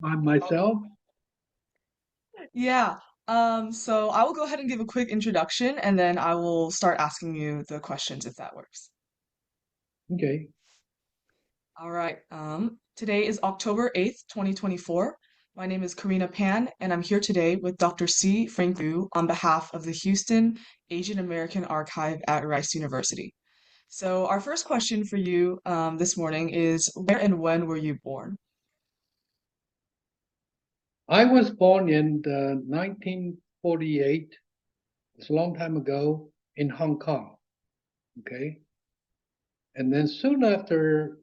On myself? Yeah. So I will go ahead and give a quick introduction and then I will start asking you the questions if that works. Okay. All right. Today is October 8th, 2024. My name is Karina Pan, and I'm here today with Dr. C. Frank Liu on behalf of the Houston Asian American Archive at Rice University. So our first question for you this morning is where and when were you born? I was born in 1948. It's a long time ago in Hong Kong. Okay. And then soon after,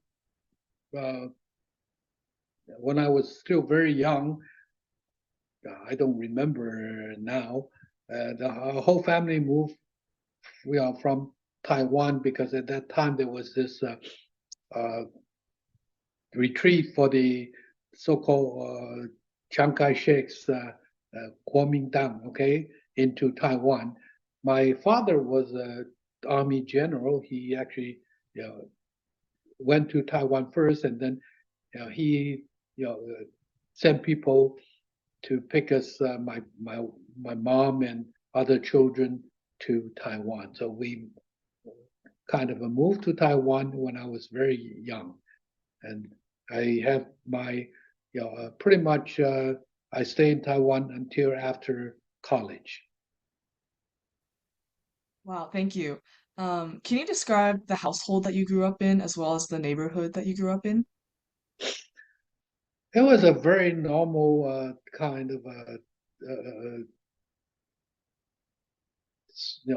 uh, when I was still very young, I don't remember now, our whole family moved. We are from Taiwan because at that time there was this uh, retreat for the so-called Chiang Kai-shek's Kuomintang, okay, into Taiwan. My father was an army general. He actually, you know, went to Taiwan first, and then he, sent people to pick us, my mom and other children to Taiwan. So we kind of moved to Taiwan when I was very young, and I have my, pretty much I stayed in Taiwan until after college. Wow, thank you. Can you describe the household that you grew up in as well as the neighborhood that you grew up in? It was a very normal kind of a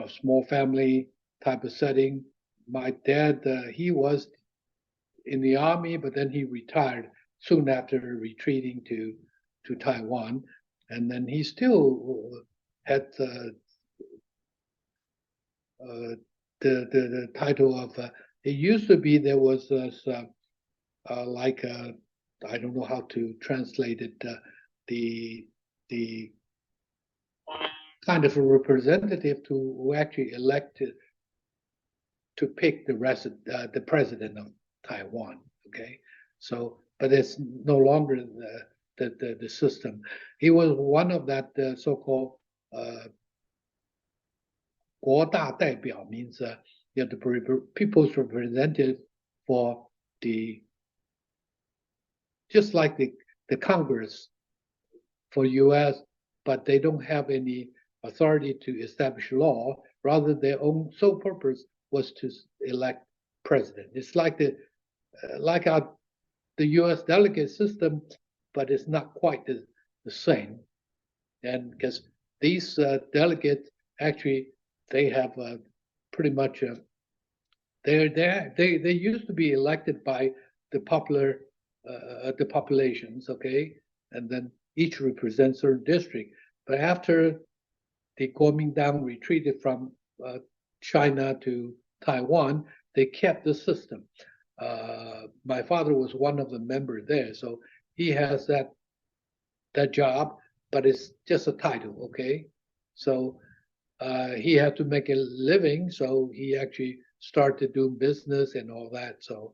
small family type of setting. My dad, he was in the army, but then he retired soon after retreating to Taiwan, and then he still had uh, the title of it used to be there was this, like I don't know how to translate it, the the kind of a representative to who actually elected to pick the president of Taiwan. Okay, so but it's no longer the system. He was one of that so-called uh, 国大代表 means the people's representative for the just like the Congress for U.S., but they don't have any authority to establish law. Rather, their own sole purpose was to elect president. It's like like our the U.S. delegate system, but it's not quite the same. And because these delegates actually they have pretty much they used to be elected by the populations, okay, and then each represents certain district. But after the Kuomintang retreated from China to Taiwan, they kept the system. My father was one of the members there, so he has that job, but it's just a title, okay. So he had to make a living, so he actually started doing business and all that. So,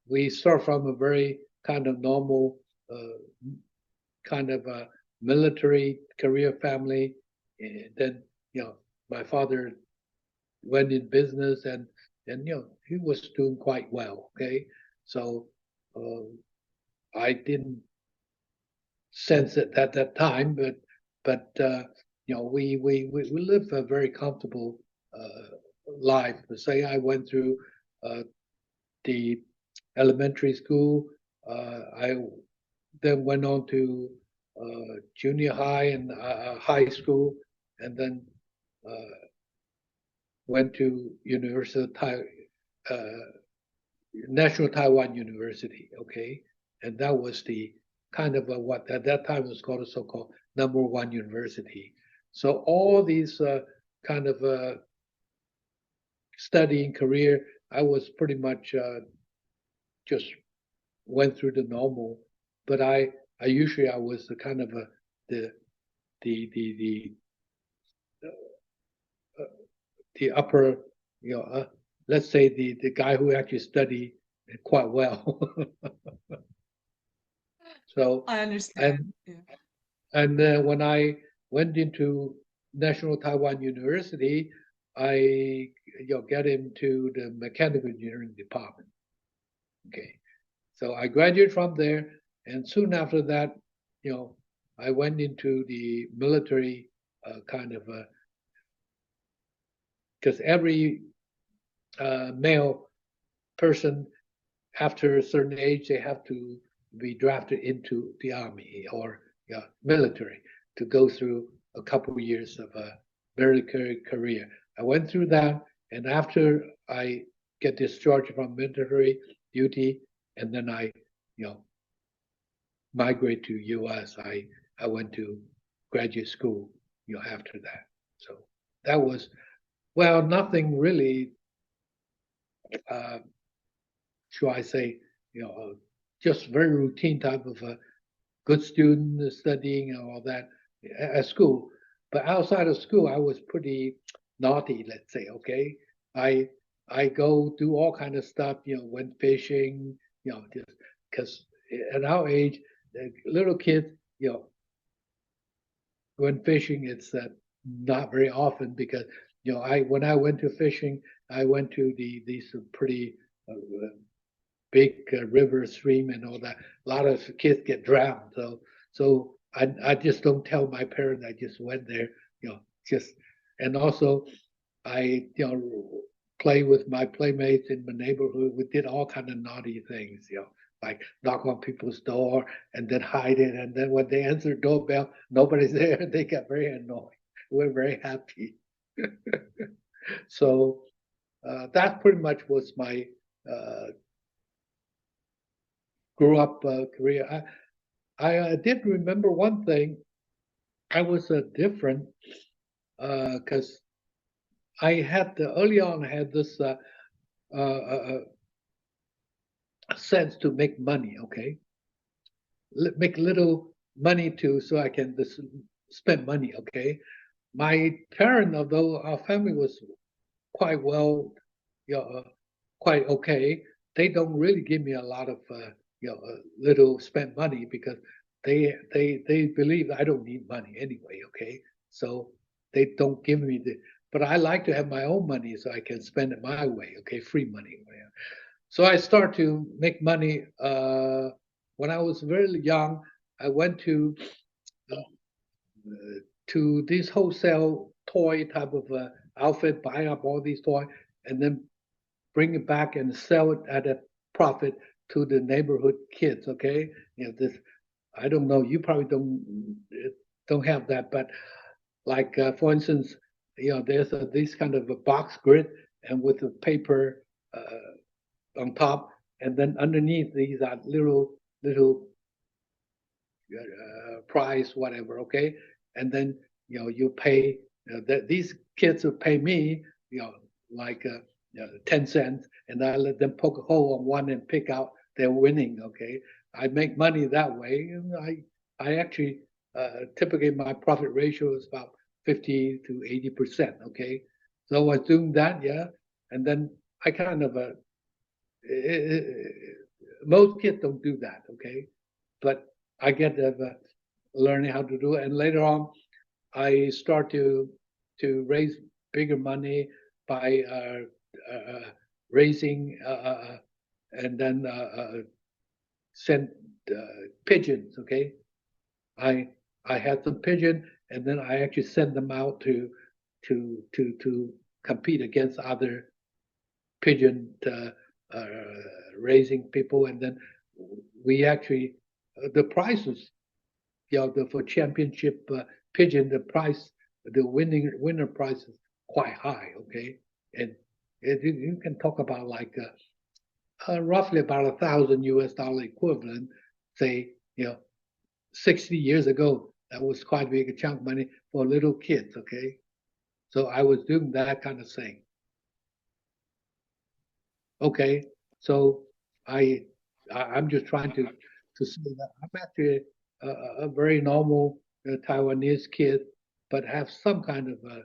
we start from a very kind of normal, kind of a military career family. And then, my father went in business and he was doing quite well. Okay, so uh, I didn't sense it at that time, but we live a very comfortable life. Say I went through the elementary school. I then went on to junior high and high school, and then uh, went to National Taiwan University. Okay, and that was the kind of what at that time was called a so-called number one university. So all these kind of studying career, I was pretty much just went through the normal, but I usually I was the kind of the the uh, the upper, you know, uh, let's say the guy who actually studied quite well. So, I and understand. Yeah. when I went into National Taiwan University, I get into the mechanical engineering department. Okay, so I graduated from there, and soon after that, you know, I went into the military kind of because every male person after a certain age they have to be drafted into the army or military to go through a couple of years of a military career. I went through that, and after I get discharged from military duty, and then I, you know, migrate to U.S. I went to graduate school, after that. So that was nothing really. Uh, should I say, just very routine type of a good student studying and all that at school. But outside of school, I was pretty naughty, let's say. Okay, I I go do all kind of stuff. Went fishing. Just because at our age, the little kids, when fishing, it's not very often because I when I went to fishing, I went to these pretty big river stream and all that. A lot of kids get drowned. So I just don't tell my parents. I just went there, just and also I play with my playmates in the neighborhood. We did all kind of naughty things, like knock on people's door and then hide it. And then when they answer the doorbell, nobody's there. They get very annoyed. We're very happy. So that pretty much was my uh, grew up career. I did remember one thing. I was different because I had early on I had this uh, uh, sense to make money. Okay, make little money too, so I can spend money. Okay, my parent, although our family was quite well, quite okay, they don't really give me a lot of little spend money because they believe I don't need money anyway. Okay, so they don't give me but I like to have my own money so I can spend it my way. Okay, free money. So I start to make money. When I was very young, I went uh, to this wholesale toy type of outfit, buy up all these toys, and then bring it back and sell it at a profit to the neighborhood kids. Okay, this I don't know. You probably don't have that, but like for instance, there's this kind of a box grid and with a paper on top, and then underneath these are little price whatever. Okay, and then you pay that these kids will pay me like 10 cents, and I let them poke a hole on one and pick out their winning. Okay, I make money that way, and I actually typically my profit ratio is about 50 to 80%. Okay, so I was doing that, yeah, and then I kind of most kids don't do that. Okay, but I get learning how to do it, and later on I start to raise bigger money by raising and then send pigeons. Okay, I I had some pigeon, and then I actually sent them out to compete against other pigeon raising people, and then we actually the prices, for championship pigeon, the price, the winner price is quite high. Okay, and you can talk about like roughly about $1,000 equivalent, say 60 years ago. That was quite a big chunk of money for little kids. Okay, so I was doing that kind of thing. Okay, so I I'm just trying to say that I'm actually a very normal Taiwanese kid, but have some kind of a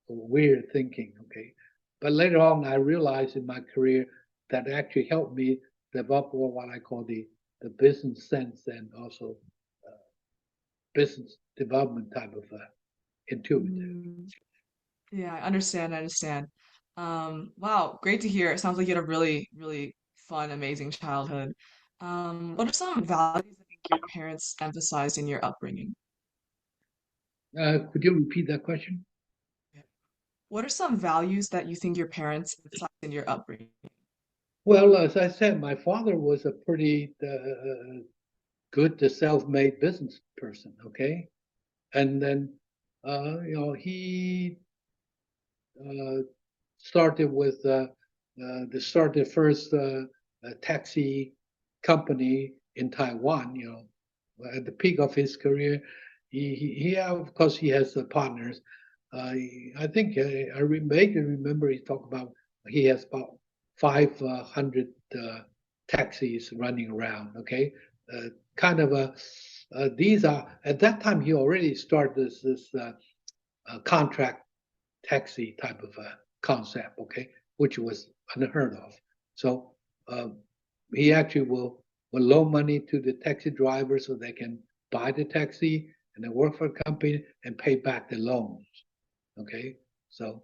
weird thinking. Okay, but later on I realized in my career that actually helped me develop what I call the the business sense and also business development type of intuitive. Yeah, I understand. I understand. Wow, great to hear. It sounds like you had a really, really fun, amazing childhood. What are some values that think your parents emphasized in your upbringing? Could you repeat that question? What are some values that you think your parents emphasized in your upbringing? Well, as I said, my father was a pretty good self-made business person. Okay, and then he uh, started with the first taxi company in Taiwan. At the peak of his career, he of course he has partners. I think I vaguely remember he talked about he has about 500 taxis running around. Okay, kind of a these are at that time he already started this contract taxi type of a concept, okay, which was unheard of. So he actually will loan money to the taxi drivers so they can buy the taxi and then work for a company and pay back the loans. Okay, so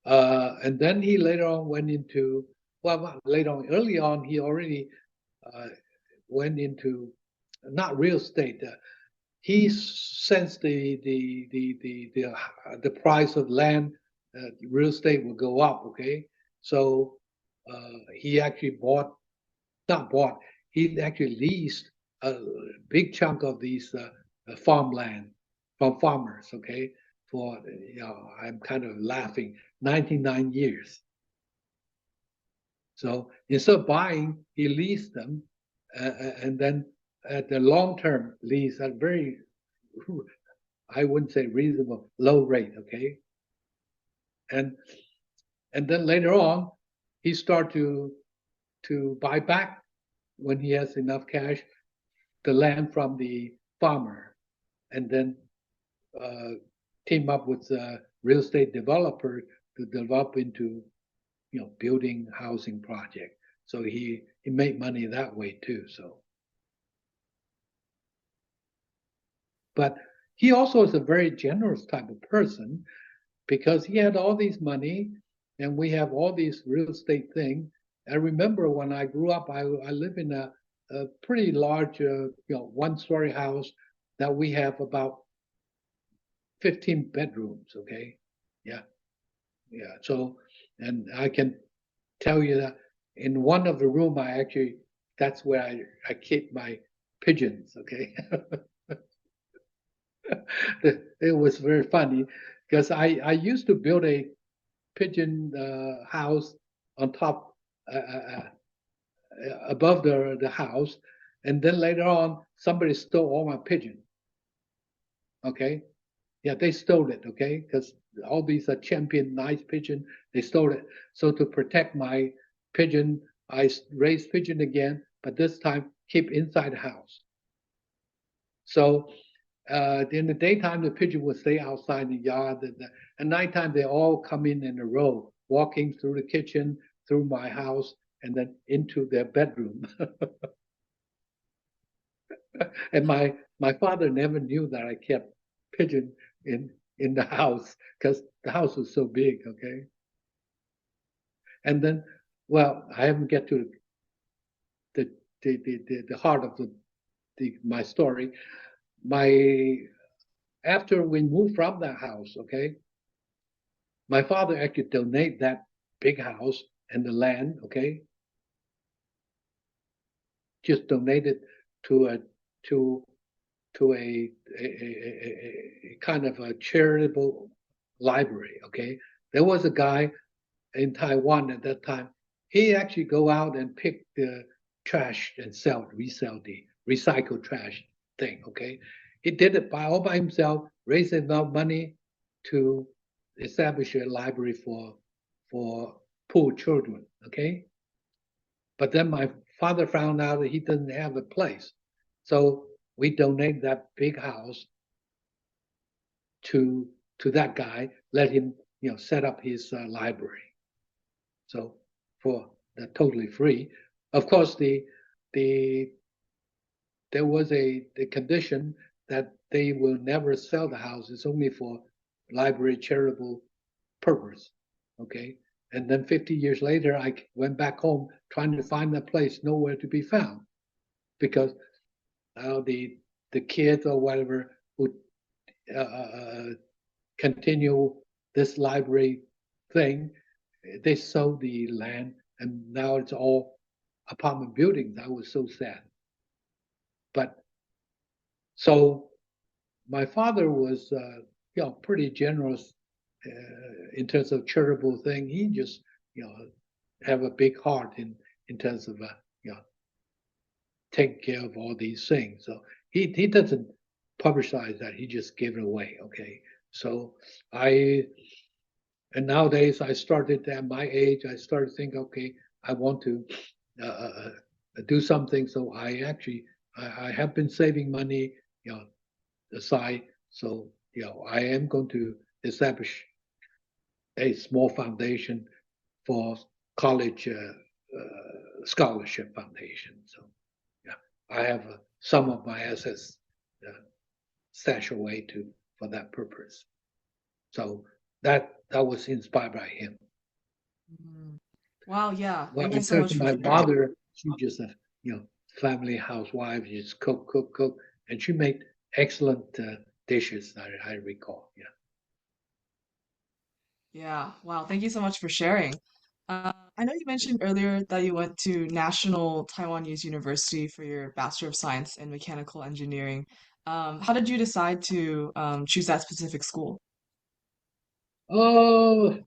and then he later on went into later on early on he already uh, went into not real estate. He sensed the price of land, real estate will go up. Okay, so he actually not bought, he actually leased a big chunk of these farmland from farmers. Okay, for I'm kind of laughing, 99 years. So instead of buying, he leased them, and then at the long-term lease at very, I wouldn't say reasonable, low rate. Okay, and then later on, he started to buy back when he has enough cash the land from the farmer, and then uh, team up with a real estate developer to develop into building housing project. So he made money that way too. So, but he also is a very generous type of person because he had all these money and we have all these real estate thing. I remember when I grew up, I live in a pretty large, one-story house that we have about 15 bedrooms. Okay, yeah, yeah. So, and I can tell you that in one of the room, that's where I keep my pigeons. Okay, it was very funny because I used to build a pigeon house on top above the house, and then later on somebody stole all my pigeon. Okay, yeah, they stole it. Okay, because all these are champion nice pigeon, they stole it. So to protect my pigeon, I raised pigeon again, but this time keep inside the house. So in the daytime, the pigeon will stay outside the yard. At nighttime, they all come in a row, walking through the kitchen, through my house, and then into their bedroom. And my father never knew that I kept pigeon in the house because the house was so big. Okay, and then, well, I haven't get to the the heart of my story. My After we moved from that house, okay, my father actually donated that big house and the land, okay, just donated to a to a kind of a charitable library. Okay, there was a guy in Taiwan at that time. He actually go out and pick the trash and resell the recycled trash thing. Okay, he did it all by himself, raised enough money to establish a library for poor children. Okay, but then my father found out that he doesn't have a place, so we donate that big house to that guy, let him set up his library. So for totally free. Of course, the there was the condition that they will never sell the house. It's only for library charitable purpose. Okay. And then 50 years later, I went back home trying to find that place, nowhere to be found, because the kids or whatever who continue this library thing, they sold the land, and now it's all apartment buildings. I was so sad. But so my father was, pretty generous in terms of charitable thing. He just, have a big heart in terms of, take care of all these things. So he doesn't publicize that. He just gave it away. Okay. So and nowadays I started at my age, I started thinking, okay, I want to do something. So I have been saving money, aside. So, I am going to establish a small foundation for college scholarship foundation. So, yeah, I have some of my assets stashed away for that purpose. So that was inspired by him. Mhm. Wow, yeah. Well, Thank you in so terms much of for my sharing. mother, she just a family housewife. She just cook, cook, cook, and she made excellent dishes. I recall. Yeah. Yeah, wow. Thank you so much for sharing. I know you mentioned earlier that you went to National Taiwan University for your Bachelor of Science in Mechanical Engineering. How did you decide to choose that specific school? Oh,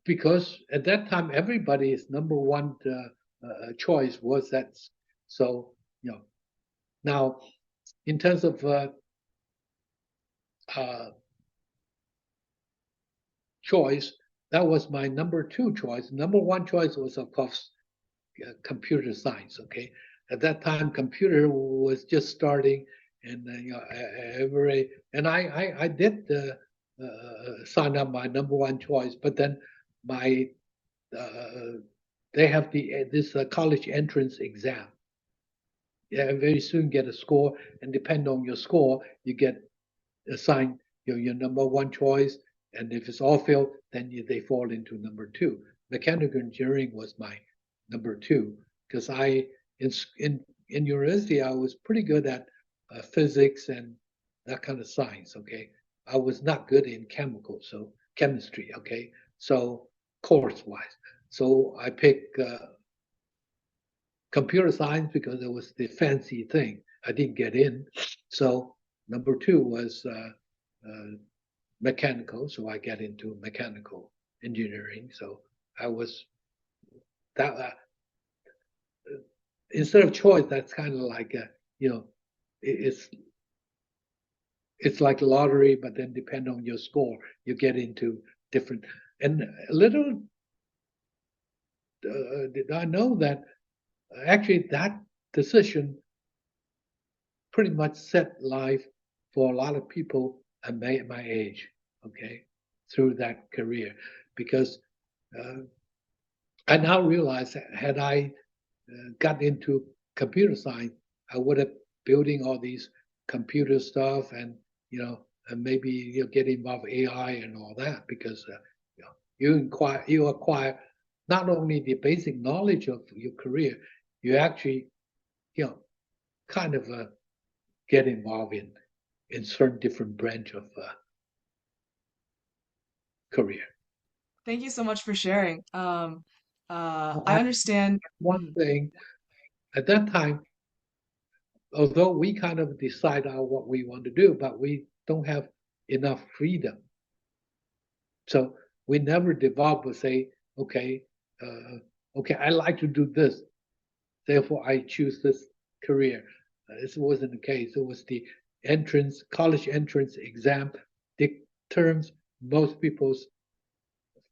because at that time everybody's number one choice was that. So now in terms of uh, choice, that was my number two choice. Number one choice was, of course, computer science. Okay, at that time, computer was just starting, and every and I did sign up my number one choice, but then my they have this college entrance exam. Yeah, very soon get a score, and depend on your score, you get assigned your number one choice, and if it's all failed, then they fall into number two. Mechanical engineering was my number two because in in university I was pretty good at physics and that kind of science. Okay, I was not good in chemistry. Okay, so course wise, so I picked computer science because it was the fancy thing. I didn't get in, so number two was mechanical, so I get into mechanical engineering. So I was that instead of choice, that's kind of like it's it's like lottery, but then depend on your score, you get into different. And a little did I know that actually that decision pretty much set life for a lot of people at my age. Okay, through that career, because uh, I now realize that had I got into computer science, I would have building all these computer stuff and maybe get involved with AI and all that because you acquire not only the basic knowledge of your career, you actually you know kind of get involved in certain different branch of career. Thank you so much for sharing. I I, understand. one Mhm. thing at that time, although we kind of decide out what we want to do, but we don't have enough freedom. So we never develop or say, okay, okay, I like to do this, therefore I choose this career. This wasn't the case. It was the college entrance exam determines most people's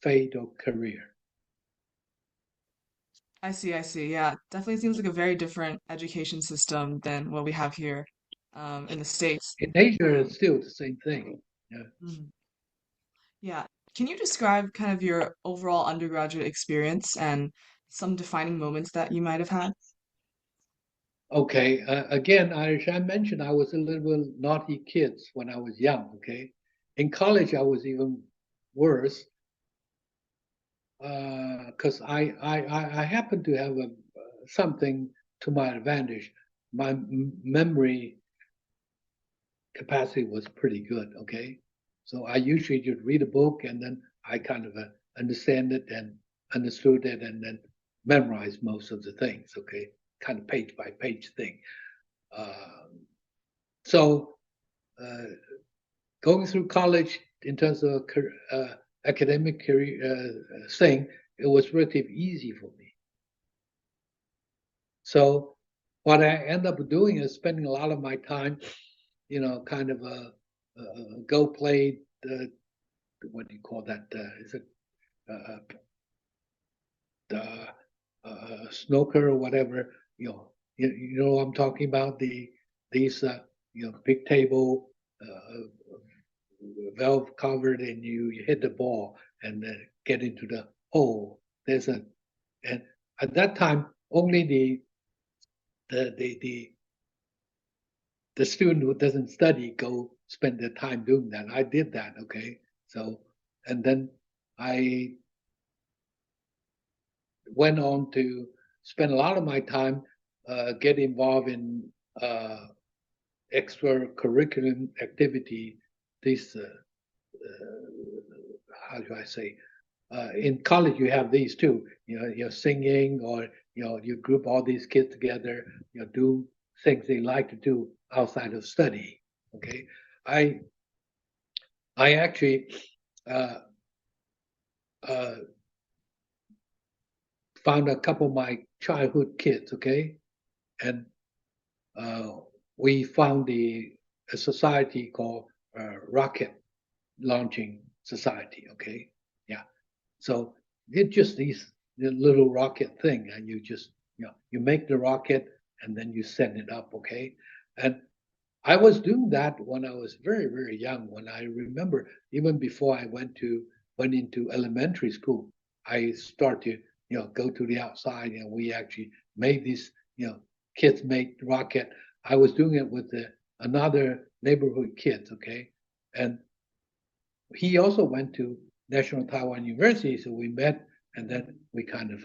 fate or career. I see. Yeah, definitely seems like a very different education system than what we have here in the States. In Asia, Um, it's still the same thing. Yeah. mhm. Yeah. Can you describe kind of your overall undergraduate experience and some defining moments that you might have had? Okay. Again, I mentioned I was a little naughty kid when I was young. Okay. In college, I was even worse because I happened to have something to my advantage. My memory capacity was pretty good. Okay. So I usually just read a book and then I kind of understand it and understood it and then memorize most of the things. Okay. Kind of page by page thing. Uh, so uh, going through college in terms of academic career thing, it was relatively easy for me. So what I end up doing is spending a lot of my time, kind of go play what do you call that? Is it uh, snooker or whatever? You know what I'm talking about? These big table valve covered and you hit the ball and get into the hole. There's a and at that time only the the the the student who doesn't study go spend their time doing that. I did that, okay. So and then I went on to spend a lot of my time get involved in uh, extracurricular activity. These how do I say? In college, you have these too. You're singing, or you group all these kids together. Do things they like to do outside of study. Okay, I I actually uh, uh, found a couple of my childhood kids. Okay, and uh, we found a society called Rocket Launching Society. Okay, yeah. So it's just the little rocket thing, and you just you make the rocket and then you send it up, okay? And I was doing that when I was very young. When I remember, even before I went into elementary school, I started go to the outside, and we actually made these kids made rocket. I was doing it with another neighborhood kids, okay, and he also went to National Taiwan University, so we met, and then we kind of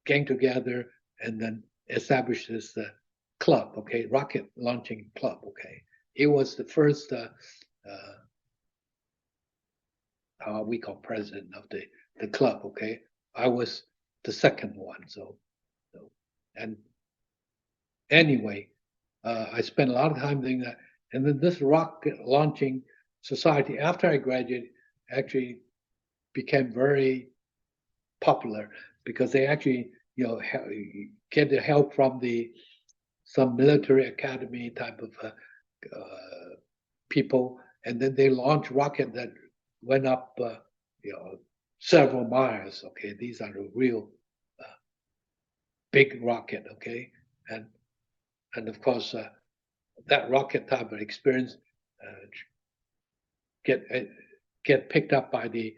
gang together, and then established this club, okay, rocket launching club, okay. He was the first, how we call president of the club, okay. I was the second one, so and anyway, I spent a lot of time doing that, and then this rocket launching society after I graduated actually became very popular because they actually get the help from the some military academy type of people, and then they launch rocket that went up you know several miles. Okay, these are the real uh, big rocket. Okay, and and of course that rocket type of experience uh, get get picked up by the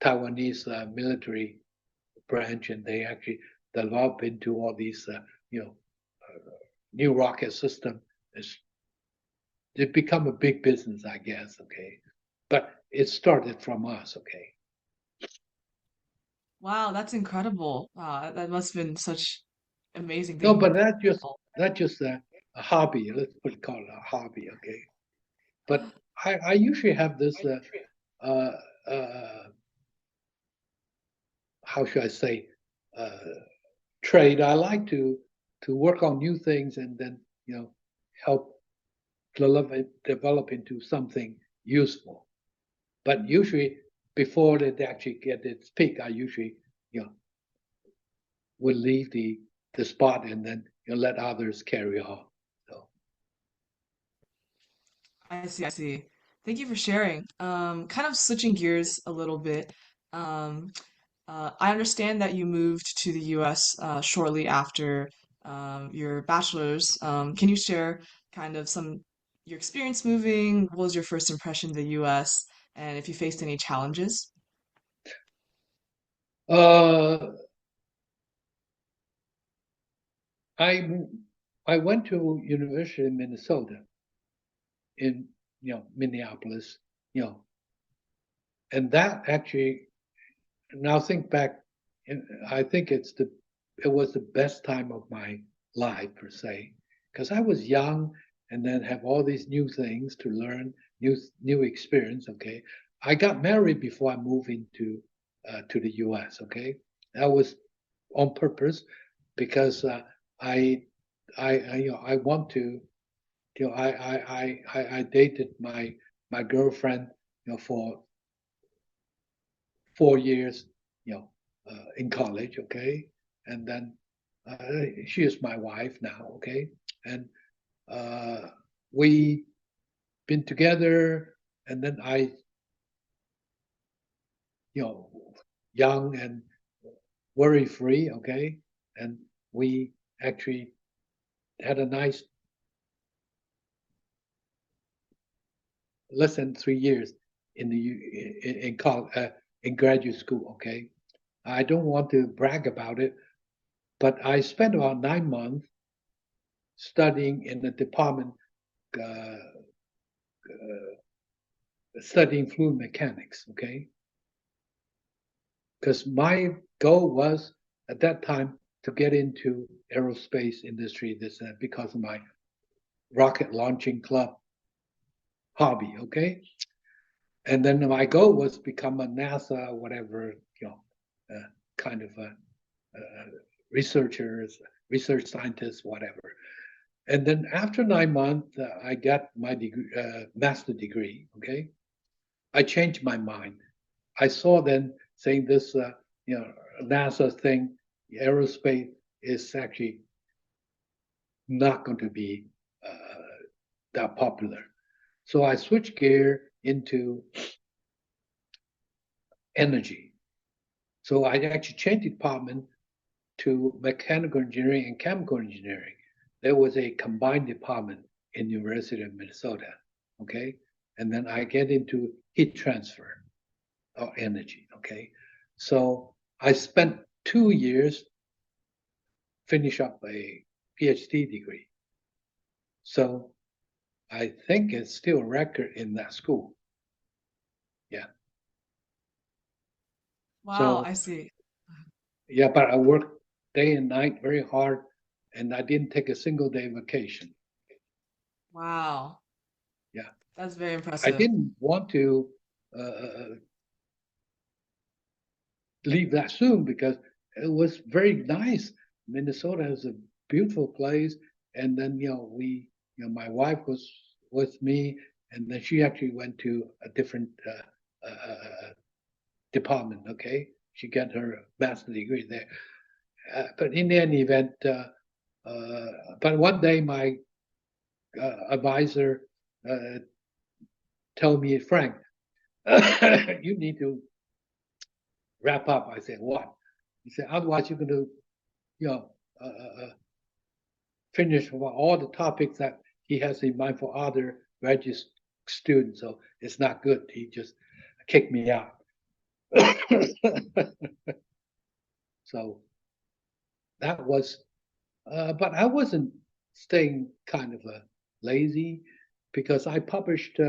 Taiwanese military branch, and they actually develop into all these new rocket system. It become a big business, I guess. Okay, but it started from us. Okay. Wow, that's incredible. That must have been such amazing No, thing. but that just a hobby. Let's put it call it a hobby. Okay. But I usually have this uh, uh, how should I say uh, trade. I like to work on new things and then help develop into something useful. But usually, before they actually get its peak, I usually you know will leave the spot and then let others carry on. So I see, I see. Thank you for sharing. Kind of switching gears a little bit. Um, I understand that you moved to the US shortly after your bachelor's. Can you share kind of some your experience moving? What was your first impression of the US? And if you faced any challenges? uh, I went to University of Minnesota in Minneapolis, and that actually, now think back, I think it was the best time of my life per se, because I was young and then have all these new things to learn, new experience. Okay, I got married before I moved into to the U.S. Okay, that was on purpose because I want to, I dated my girlfriend, for 4 years, in college, okay, and then she is my wife now, okay, and we been together, and then I, young and worry free, okay, and we actually had a nice less than 3 years in college, in graduate school, okay. I don't want to brag about it, but I spent about 9 months studying in the department, uh, uh, studying fluid mechanics, okay? Because my goal was at that time to get into aerospace industry, because of my rocket launching club hobby, okay? And then my goal was become a NASA, whatever, kind of a researchers, research scientist, whatever. And then after 9 months, I got my degree, master degree. Okay, I changed my mind. I saw then saying this, NASA thing, aerospace is actually not going to be that popular. So I switched gear into energy. So I actually changed department to mechanical engineering and chemical engineering. There was a combined department in University of Minnesota, okay? And then I get into heat transfer or energy, okay? So I spent 2 years finish up a PhD degree. So I think it's still a record in that school. Yeah. Wow, So I see. yeah, but I worked day and night very hard, and I didn't take a single day vacation. Wow, Yeah. that's very I impressive. didn't want to uh, leave that soon because it was very nice. Minnesota is a beautiful place, and then my wife was with me, and then she actually went to a different department. Okay, she got her master's degree there. But in any event, but one day my advisor told me, Frank, you need to wrap up. I said, what? He said, otherwise you're going to, you know, uh, uh, uh, finish all the topics that he has in mind for other graduate students. So it's not good. He just kicked me out. So that was, but I wasn't staying kind of lazy because I published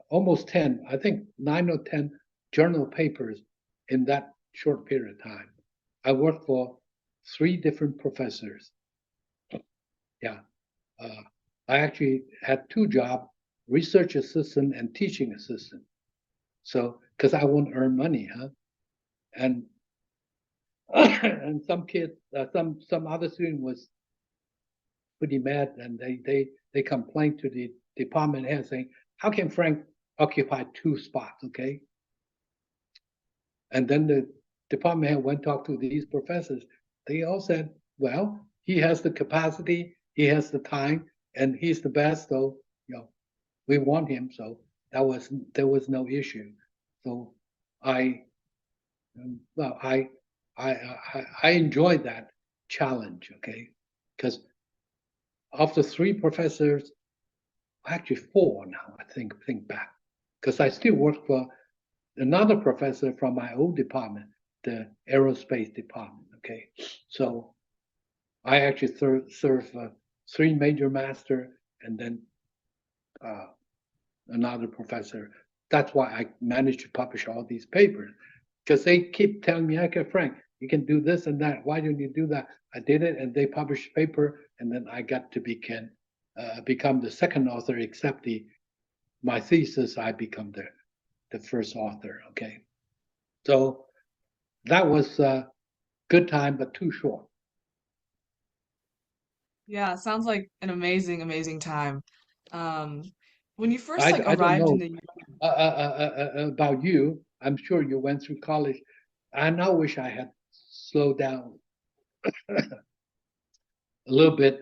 almost 10, I think 9 or 10 journal papers in that short period of time. I worked for 3 different professors. Yeah. Uh, I actually had 2 jobs, research assistant and teaching assistant. So, because I won't earn money, huh? And and some kid, some other student was pretty mad, and they complained to the department head saying, "How can Frank occupy 2 spots?" Okay, and then the department head went talk to these professors. They all said, "Well, he has the capacity, he has the time, and he's the best. So, we want him." So there was no issue. So I well I enjoyed that challenge. Okay, because of the 3 professors, actually 4 now. I think back because I still work for another professor from my old department, the aerospace department. Okay, so I actually serve three major master and then another professor. That's why I managed to publish all these papers because they keep telling me, okay, Frank, you can do this and that. Why don't you do that? I did it, and they published paper, and then I got to become the second author, except my thesis. I become the first author. Okay, so that was a good time, but too short. Yeah, sounds like an amazing, amazing time. Um, when you first like I don't arrived in know the US, about you. I'm sure you went through college. I now wish I had slowed down a little bit,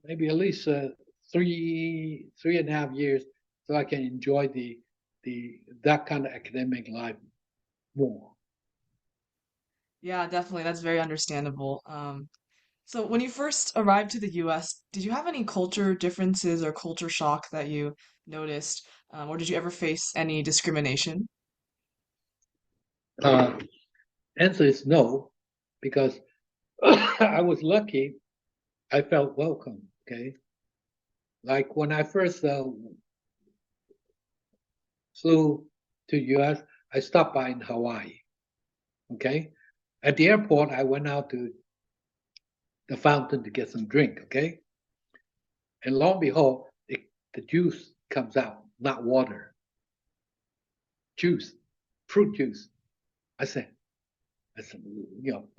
maybe at least 3.5 years, so I can enjoy the that kind of academic life more. yeah, definitely, that's very understandable. So when you first arrived to the US, did you have any culture differences or culture shock that you noticed, or did you ever face any discrimination? Uh, Answer is no, because I was lucky. I felt welcome. Okay, like when I first flew to U.S., I stopped by in Hawaii. Okay, at the airport, I went out to the fountain to get some drink. Okay, and lo and behold, the juice comes out, not water, juice, fruit juice. I said,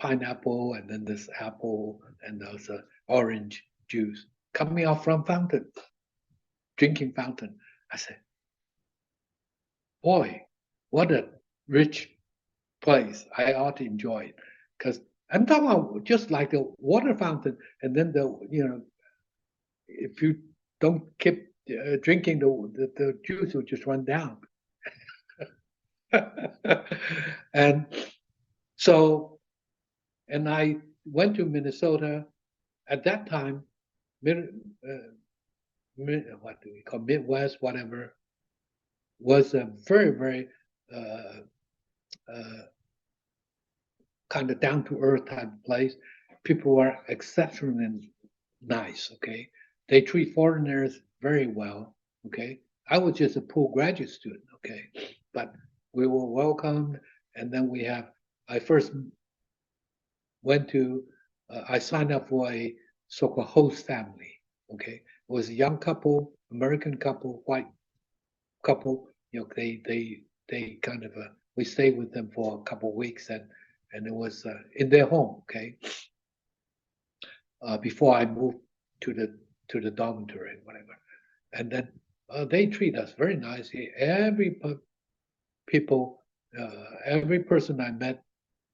pineapple, and then this apple, and there's orange juice coming out from fountain, drinking fountain. I said, boy, what a rich place. I ought to enjoy it. Because I'm talking about just like the water fountain, and then if you don't keep drinking the juice, will just run down. And so, and I went to Minnesota at that time, mid, what do we call Midwest, whatever, was a very, very uh, uh, kind of down to earth type of place. People were exceptionally nice. Okay, they treat foreigners very well. Okay, I was just a poor graduate student. Okay, but we were welcomed, and then I first went to. I signed up for a so-called host family. Okay, it was a young couple, American couple, white couple. They kind of we stayed with them for a couple of weeks, and it was in their home. Okay, before I moved to the dormitory, whatever, and then they treat us very nicely. People, every person I met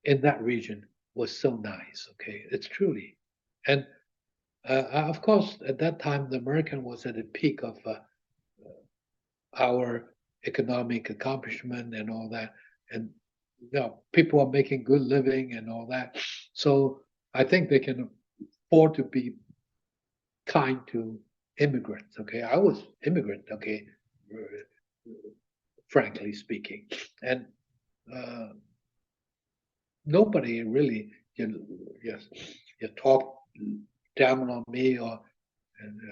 in that region was so nice. Okay, it's truly, and of course at that time the American was at the peak of our economic accomplishment and all that, and people are making good living and all that. So I think they can afford to be kind to immigrants. Okay, I was immigrant. Okay, frankly speaking, and uh, nobody really yes you talk down on me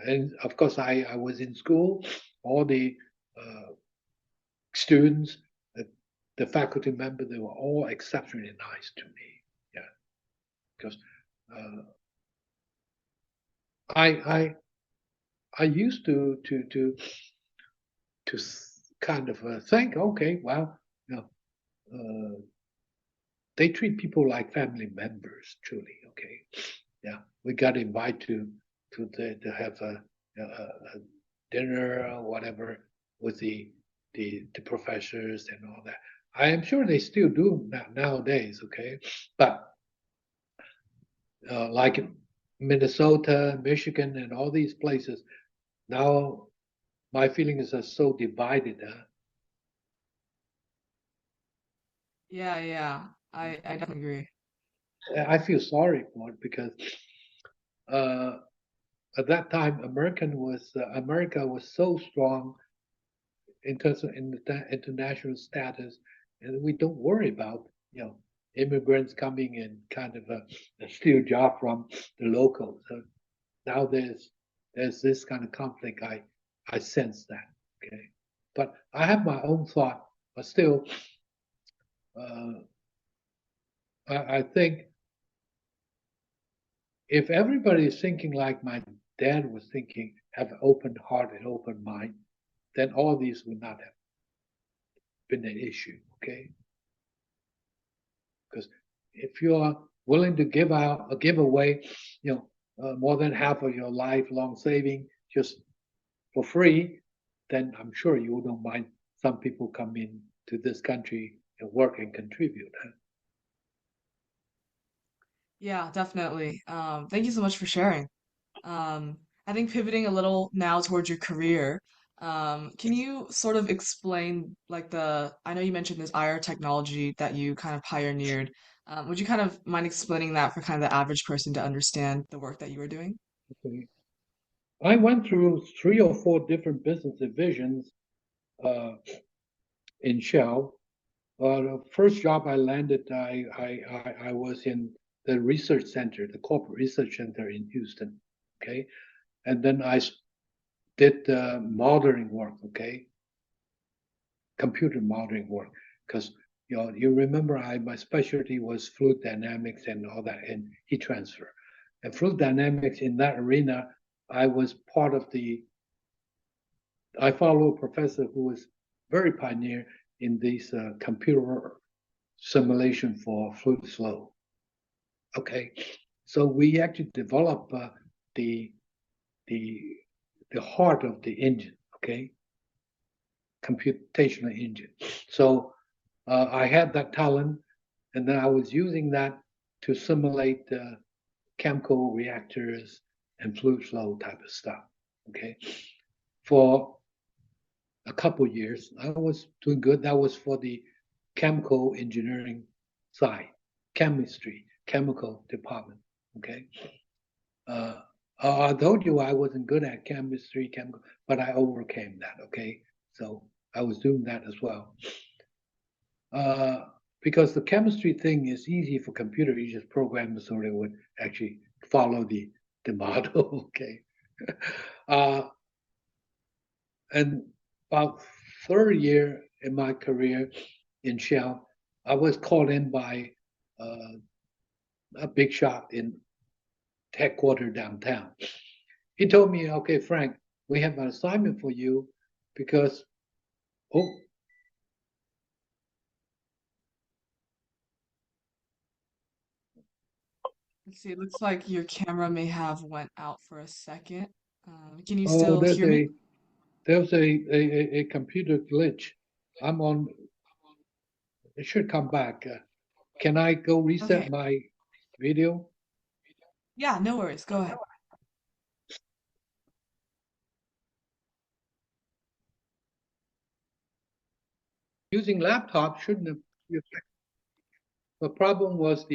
and of course I was in school. All the uh, students, the faculty member, they were all exceptionally nice to me. Yeah, because uh, I I I used to kind of think, okay, well, you know, they treat people like family members, truly. Okay, yeah, we got invited to have a dinner or whatever with the professors and all that. I am sure they still do nowadays. Okay, but like Minnesota, Michigan, and all these places now, my feelings are so divided. Yeah, yeah, I definitely agree. I feel sorry for it because uh, at that time, America was so strong in terms of international status, and we don't worry about immigrants coming and kind of steal job from the locals. So now there's this kind of conflict. I sense that. Okay, but I have my own thought. But still, I think if everybody is thinking like my dad was thinking, have an open heart and open mind, then all these would not have been an issue. Okay, because if you are willing to give out or give away, more than half of your lifelong saving just for free, then I'm sure you don't mind some people come in to this country and work and contribute. Yeah, definitely. Thank you so much for sharing. I think pivoting a little now towards your career, can you sort of explain like I know you mentioned this IR technology that you kind of pioneered. Would you kind of mind explaining that for kind of the average person to understand the work that you were doing? Okay. I went through 3 or 4 different business divisions uh, in Shell. The first job I landed, I was in the research center, the corporate research center in Houston. Okay, and then I did modeling work. Okay, computer modeling work, because you remember my specialty was fluid dynamics and all that, and heat transfer, and fluid dynamics in that arena. I was part of I follow a professor who was very pioneer in these computer simulation for fluid flow. Okay, so we actually developed the the the heart of the engine. Okay, computational engine. So I had that talent, and then I was using that to simulate chemical reactors and fluid flow type of stuff. Okay, for a couple years, I was doing good. That was for the chemical engineering side, chemistry, chemical department. Okay. Uh, I told you I wasn't good at chemistry, chemical, but I overcame that. Okay. So I was doing that as well. Uh, because the chemistry thing is easy for computer. You just program it so they would actually follow the model. Okay. Uh, and about third year in my career in Shell, I was called in by uh, a big shot in headquarters downtown. He told me, "Okay, Frank, we have an assignment for you because oh, Let's see, it looks like your camera may have went out for a second. Can you oh, still hear me? there's a computer glitch. I'm on. It should come back. Can I go Okay. reset my video Yeah, no worries. Go ahead. using laptop? Shouldn't have. The problem was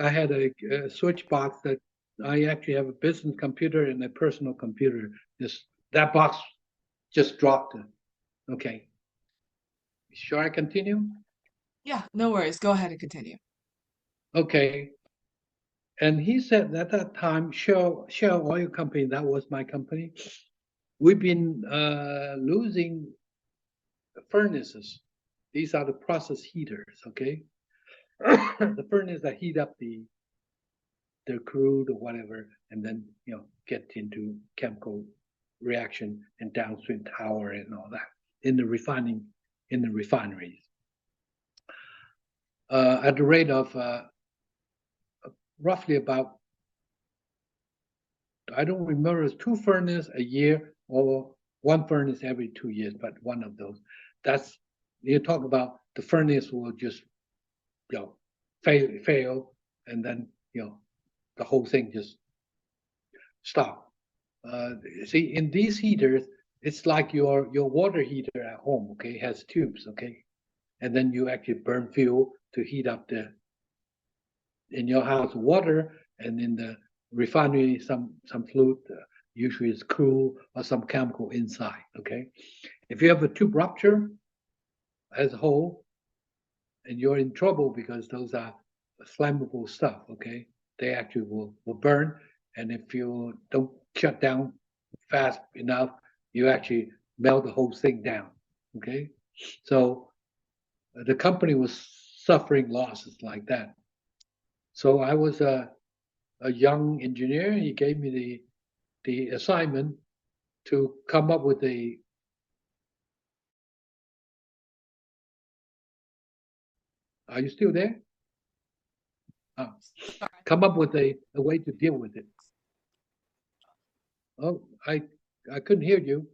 I had a switch box that I actually have a business computer and a personal computer. This that box just dropped it. Okay, shall I continue? Yeah, no worries. Go ahead and continue. Okay, and he said at that time, Shell Oil Company, that was my company. We've been losing furnaces. These are the process heaters. Okay, the furnace that heat up the crude or whatever, and then get into chemical reaction and downstream tower and all that in the refineries at the rate of roughly about, I don't remember, it's 2 furnace a year or 1 furnace every 2 years, but one of those. That's, you talk about the furnace will just fail, and then the whole thing just stop. See, in these heaters, it's like your water heater at home. Okay, it has tubes. Okay, and then you actually burn fuel to heat up the in your house water, and in the refinery some fluid, usually it's crude or some chemical inside. Okay, if you have a tube rupture as a whole, and you're in trouble because those are flammable stuff, okay? They actually will burn, and if you don't shut down fast enough, you actually melt the whole thing down, okay? So the company was suffering losses like that. So I was a young engineer. He gave me the assignment to come up with a Are you still there? Come up with a way to deal with it. Oh, I couldn't hear you.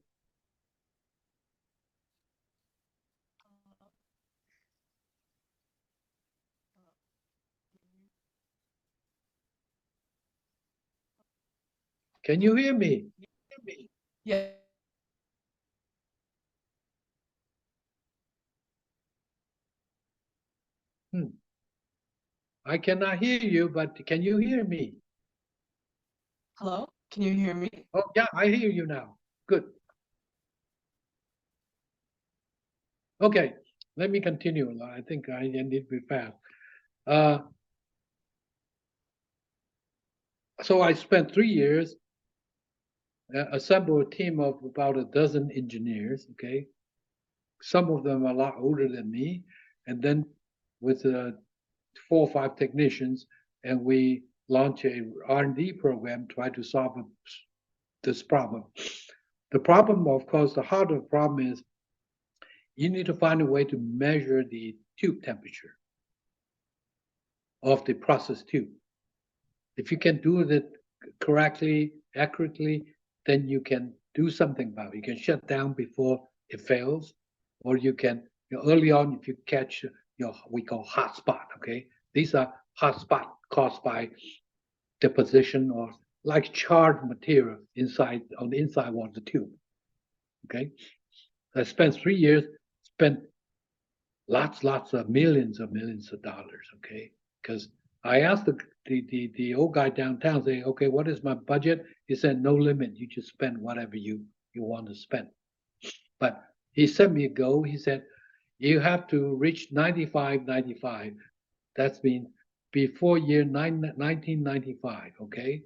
Can you hear me? Yeah. I cannot hear you, but can you hear me? Hello? Can you hear me? Oh, yeah, I hear you now. Good. Okay, let me continue. I think I need to be fast. So I spent 3 years, assembled a team of about a dozen engineers, okay? Some of them a lot older than me, and then with 4 or 5 technicians, and we launched a R&D program, try to solve this problem. The problem, of course, the heart of the problem is you need to find a way to measure the tube temperature of the process tube. If you can do it correctly, accurately, then you can do something about it. You can shut down before it fails, or you can, early on, if you catch we call hot spot, okay? These are hot spot caused by deposition or like charred material on the inside of the tube, okay? I spent 3 years, spent lots of millions of dollars, okay? Because I asked the old guy downtown, say, okay, what is my budget? He said, no limit. You just spend whatever you want to spend. But he sent me a goal. He said, you have to reach 95. That means before year 1995, okay?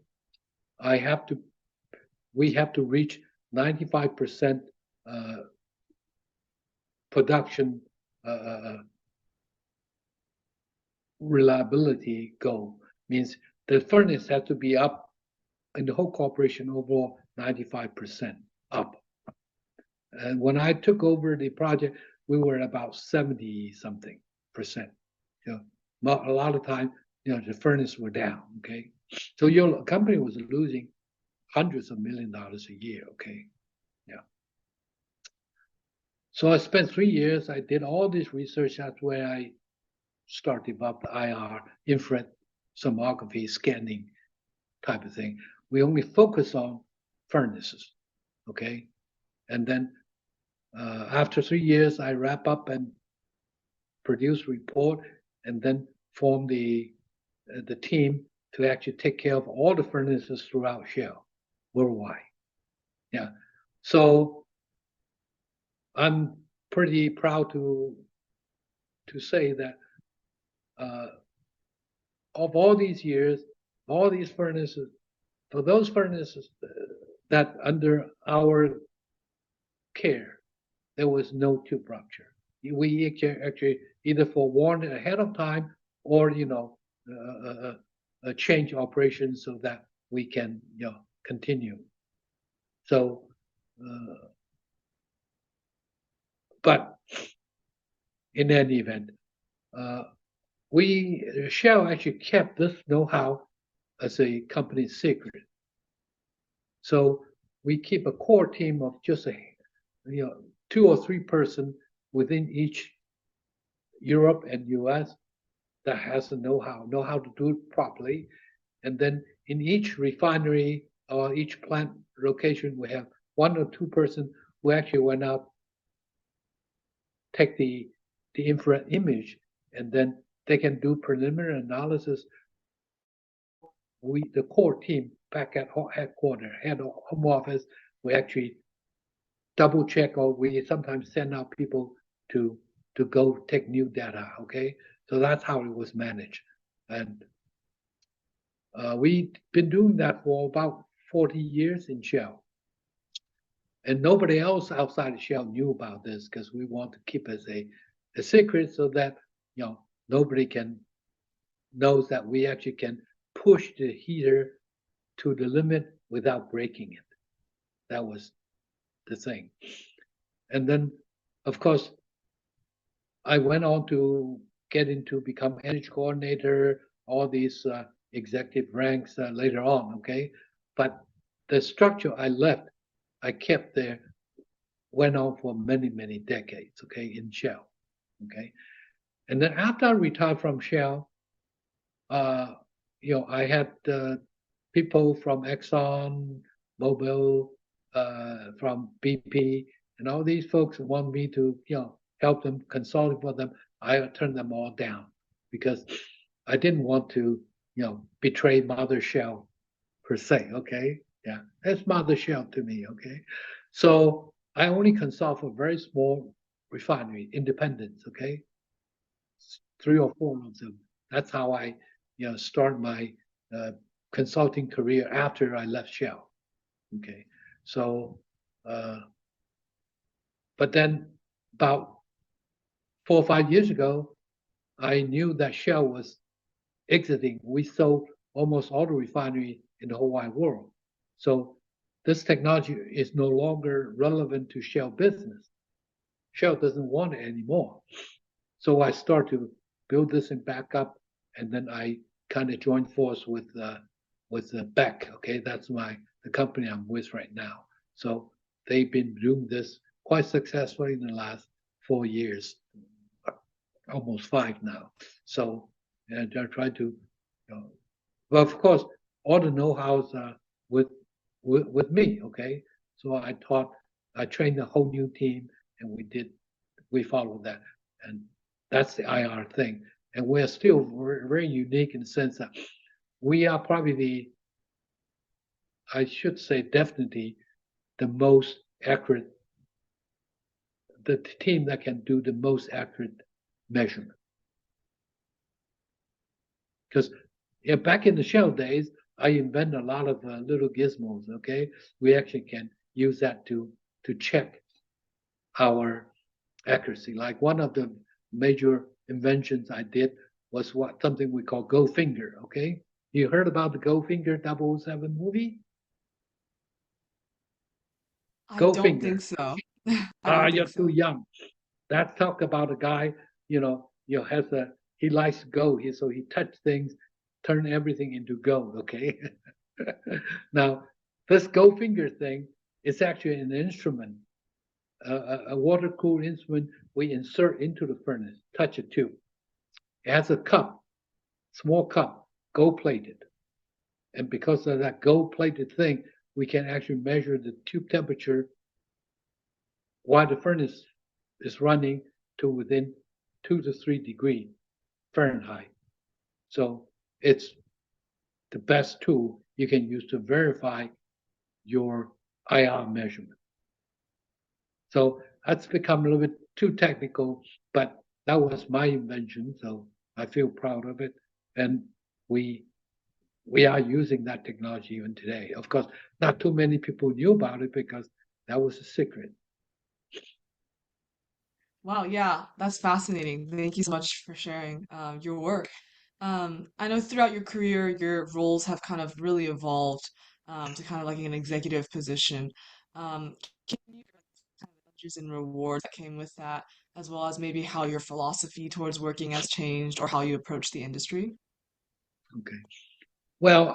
We have to reach 95% production reliability goal. Means the furnace has to be up in the whole corporation overall 95% up. And when I took over the project, we were about 70 something percent. You know, a lot of time, the furnace were down. Okay, so your company was losing hundreds of $1 million a year. Okay, yeah. So I spent 3 years. I did all this research. That's where I started about the IR, infrared tomography, scanning type of thing. We only focus on furnaces. Okay, and then after 3 years, I wrap up and produce report, and then form the team to actually take care of all the furnaces throughout Shell worldwide. Yeah, so I'm pretty proud to say that of all these years, all these furnaces, for those furnaces that under our care, there was no tube rupture. We actually either forewarned ahead of time or change operations so that we can continue. So, but in any event, Shell actually kept this know-how as a company secret. So we keep a core team of just 2 or 3 person within each Europe and US that has the know-how to do it properly. And then in each refinery or each plant location, we have 1 or 2 person who actually went out, take the infrared image, and then they can do preliminary analysis. The core team back at headquarters, home office, we actually double check, or we sometimes send out people to to go take new data. Okay, so that's how it was managed, and we've been doing that for about 40 years in Shell. And nobody else outside of Shell knew about this because we want to keep it a secret so that nobody knows that we actually can push the heater to the limit without breaking it. That was the thing. And then, of course, I went on to get into become energy coordinator, all these executive ranks later on. Okay, but the structure I left, I kept there, went on for many, many decades. Okay, in Shell. Okay, and then after I retired from Shell, I had people from Exxon, Mobil, from BP, and all these folks want me to, help them, consult for them. I turned them all down because I didn't want to, betray Mother Shell per se. Okay, yeah, that's Mother Shell to me. Okay, so I only consult for very small refinery, independents. Okay, 3 or 4 of them. That's how I, start my consulting career after I left Shell. Okay, so, but then about 4 or 5 years ago, I knew that Shell was exiting. We sold almost all the refinery in the whole wide world. So this technology is no longer relevant to Shell business. Shell doesn't want it anymore. So I start to build this and back up, and then I kind of joined force with Beck. Okay, that's the company I'm with right now. So they've been doing this quite successfully in the last 4 years, almost 5 now. So and they're trying to, well, of course, all the know-hows with me. Okay, so I trained a whole new team, and we followed that, and that's the IR thing. And we're still very unique in the sense that we are probably I should say, definitely the most accurate, the team that can do the most accurate measurement. Because back in the Shell days, I invented a lot of little gizmos. Okay, we actually can use that to check our accuracy. Like one of the major inventions I did was something we call goldfinger. Okay, you heard about the Goldfinger 007 movie? I don't Goldfinger. think so. I don't You're think too so. young. That talk about a guy, has he likes gold. So he touched things, turn everything into gold. Okay. Now, this goldfinger thing is actually an instrument, a water cooled instrument we insert into the furnace, touch it too. It has a cup, small cup, gold plated. And because of that gold plated thing, we can actually measure the tube temperature while the furnace is running to within 2 to 3 degrees Fahrenheit. So it's the best tool you can use to verify your IR measurement. So that's become a little bit too technical, but that was my invention, so I feel proud of it. And we are using that technology even today. Of course, not too many people knew about it because that was a secret. Wow, yeah, that's fascinating. Thank you so much for sharing your work. I know throughout your career, your roles have kind of really evolved to kind of like an executive position. Can you kind of adventures and rewards that came with that, as well as maybe how your philosophy towards working has changed or how you approach the industry? Okay. Well,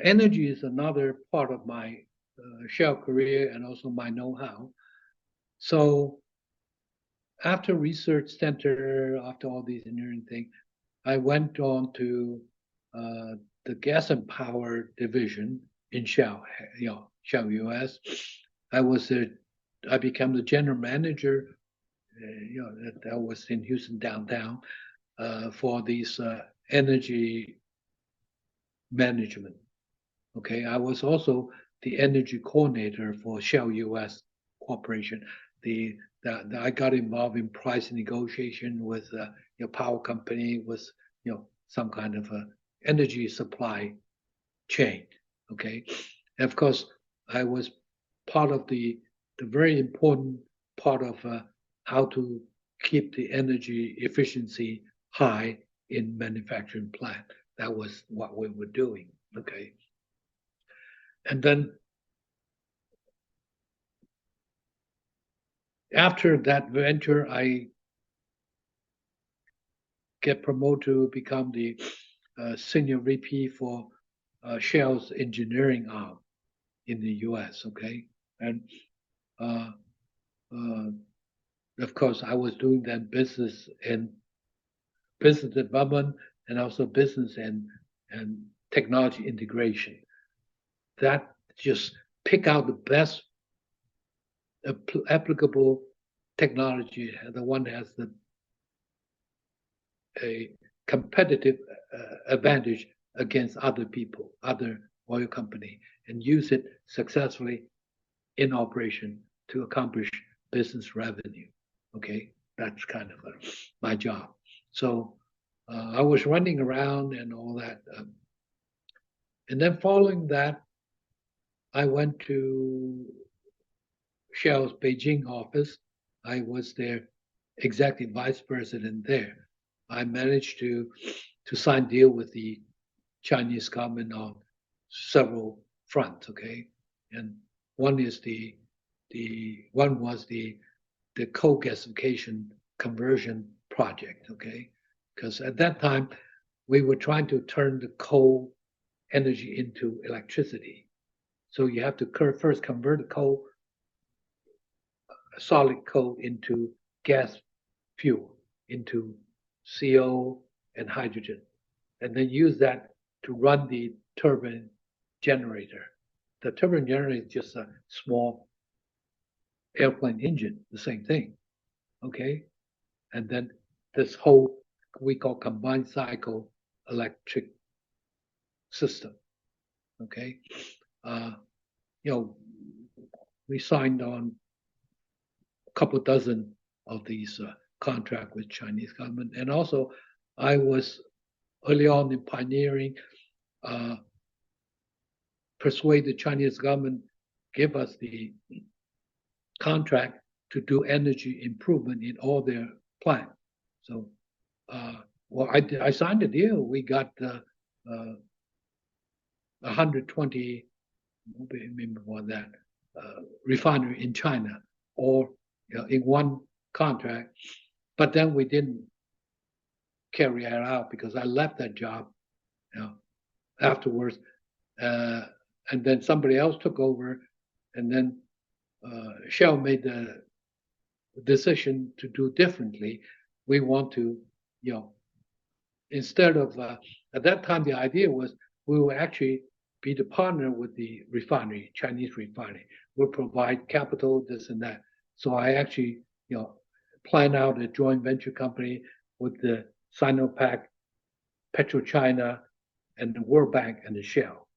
energy is another part of my Shell career and also my know-how. So after research center, after all these engineering things, I went on to the gas and power division in Shell, Shell US. I became the general manager, that was in Houston downtown for these energy management. Okay, I was also the energy coordinator for Shell US Corporation. I got involved in price negotiation with power company, with some kind of a energy supply chain. Okay, and of course I was part of the very important part of how to keep the energy efficiency high in manufacturing plant. That was what we were doing. Okay, and then after that venture, I get promoted to become the senior VP for Shell's engineering arm in the U.S. Okay, and uh, uh, of course, I was doing that business development and also business and technology integration. That just pick out the best applicable technology, the one that has a competitive advantage against other people, other oil company, and use it successfully in operation to accomplish business revenue. Okay, that's kind of my job. So I was running around and all that. And then following that, I went to Shell's Beijing office. I was their executive vice president there. I managed to sign deal with the Chinese government on several fronts. Okay, and one is the coal gasification conversion project. Okay, because at that time we were trying to turn the coal energy into electricity. So you have to first convert the coal, solid coal, into gas fuel, into CO and hydrogen, and then use that to run the turbine generator. The turbine generator is just a small airplane engine, the same thing. Okay, and then this whole we call combined cycle electric system. Okay, we signed on a couple dozen of these contracts with Chinese government, and also I was early on in pioneering, persuade the Chinese government give us the contract to do energy improvement in all their plants. So, I signed a deal. We got 120, remember what that refinery in China, or in one contract. But then we didn't carry it out because I left that job afterwards, and then somebody else took over, and then Shell made the decision to do differently. We want to, instead of at that time the idea was we will actually be the partner with the refinery, Chinese refinery. We'll provide capital, this and that. So I actually, plan out a joint venture company with the Sinopec, PetroChina, and the World Bank and the Shell.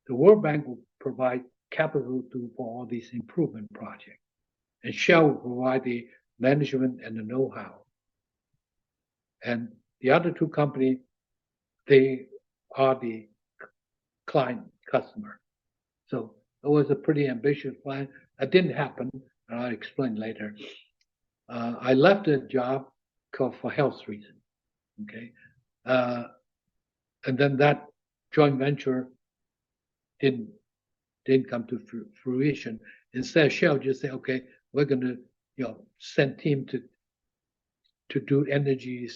The World Bank will provide capital for all these improvement projects, and Shell will provide the management and the know-how. And the other two companies, they are the client customer. So it was a pretty ambitious plan. It didn't happen, and I'll explain later. I left the job for health reasons. Okay, and then that joint venture didn't come to fruition. Instead, Shell just said, "Okay, we're going to, send team to do energy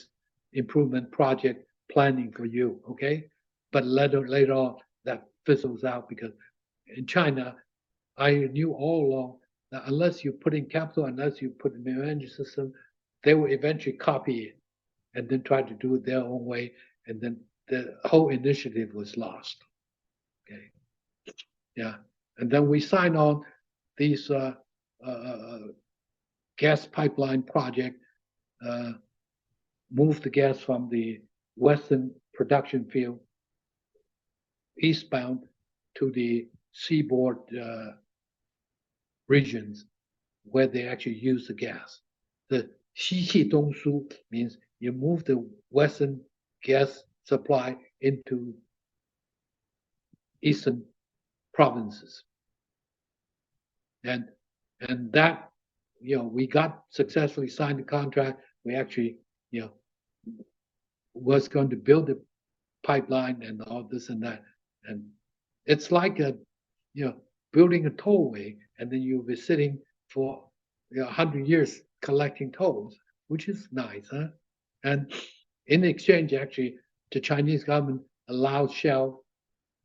improvement project planning for you." Okay, but later on that fizzles out because in China, I knew all along that unless you put in capital, unless you put in the energy system, they will eventually copy it and then try to do it their own way, and then the whole initiative was lost. Okay, yeah, and then we signed on these gas pipeline project, move the gas from the western production field eastbound to the seaboard regions where they actually use the gas. The 西气东输 means you move the Western gas supply into eastern provinces. And that, we got successfully signed the contract. We actually, was going to build a pipeline and all this and that. And it's like building a tollway, and then you'll be sitting for 100 years collecting tolls, which is nice, huh? And in exchange, actually, the Chinese government allowed Shell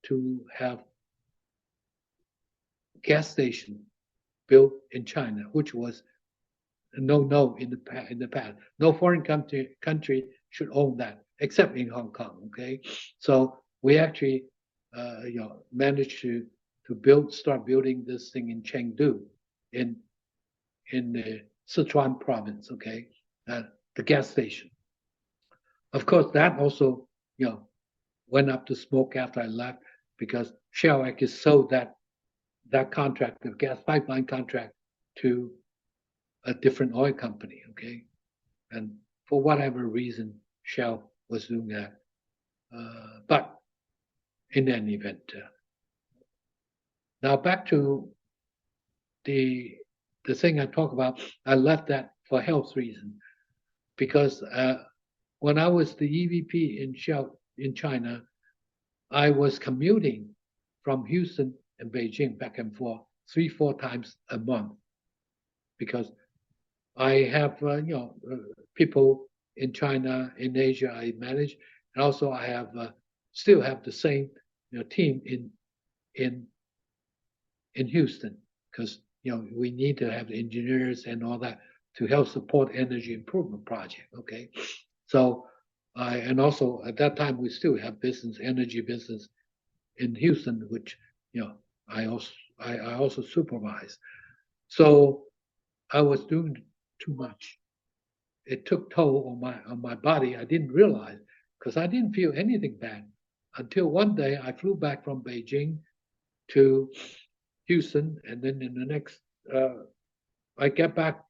to have gas station built in China, which was a no in the past. No foreign country should own that, except in Hong Kong. Okay, so we actually managed to start building this thing in Chengdu, in the Sichuan province. Okay, the gas station. Of course, that also went up to smoke after I left, because Shell actually sold that contract, the gas pipeline contract, to a different oil company. Okay, and for whatever reason, Shell was doing that. But in any event, now back to the thing I talk about. I left that for health reasons, because when I was the EVP in Shell in China, I was commuting from Houston and Beijing back and forth 3-4 times a month, because I have people in China, in Asia I manage, and also I have still have the same team in Houston, because we need to have engineers and all that to help support energy improvement project. Okay, so and also at that time we still have energy business in Houston, which I also supervise. So I was doing too much. It took toll on my body. I didn't realize, because I didn't feel anything bad until one day I flew back from Beijing to Houston, and then in the next I get back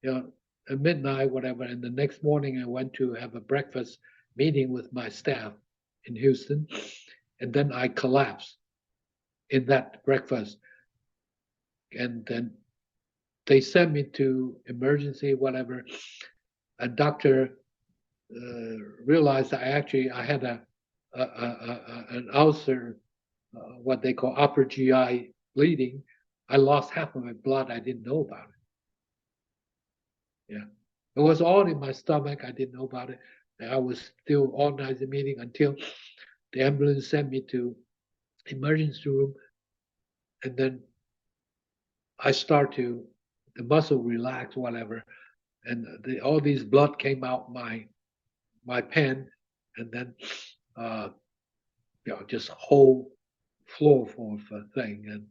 at midnight, whatever, and the next morning I went to have a breakfast meeting with my staff in Houston, and then I collapsed in that breakfast, and then they sent me to emergency, whatever. A doctor realized I had an ulcer, what they call upper GI bleeding. I lost half of my blood. I didn't know about it. Yeah, it was all in my stomach. I didn't know about it. I was still organizing the meeting until the ambulance sent me to emergency room, and then I start to the muscle relax, whatever, and all these blood came out my pen, and then just whole floor full of thing, and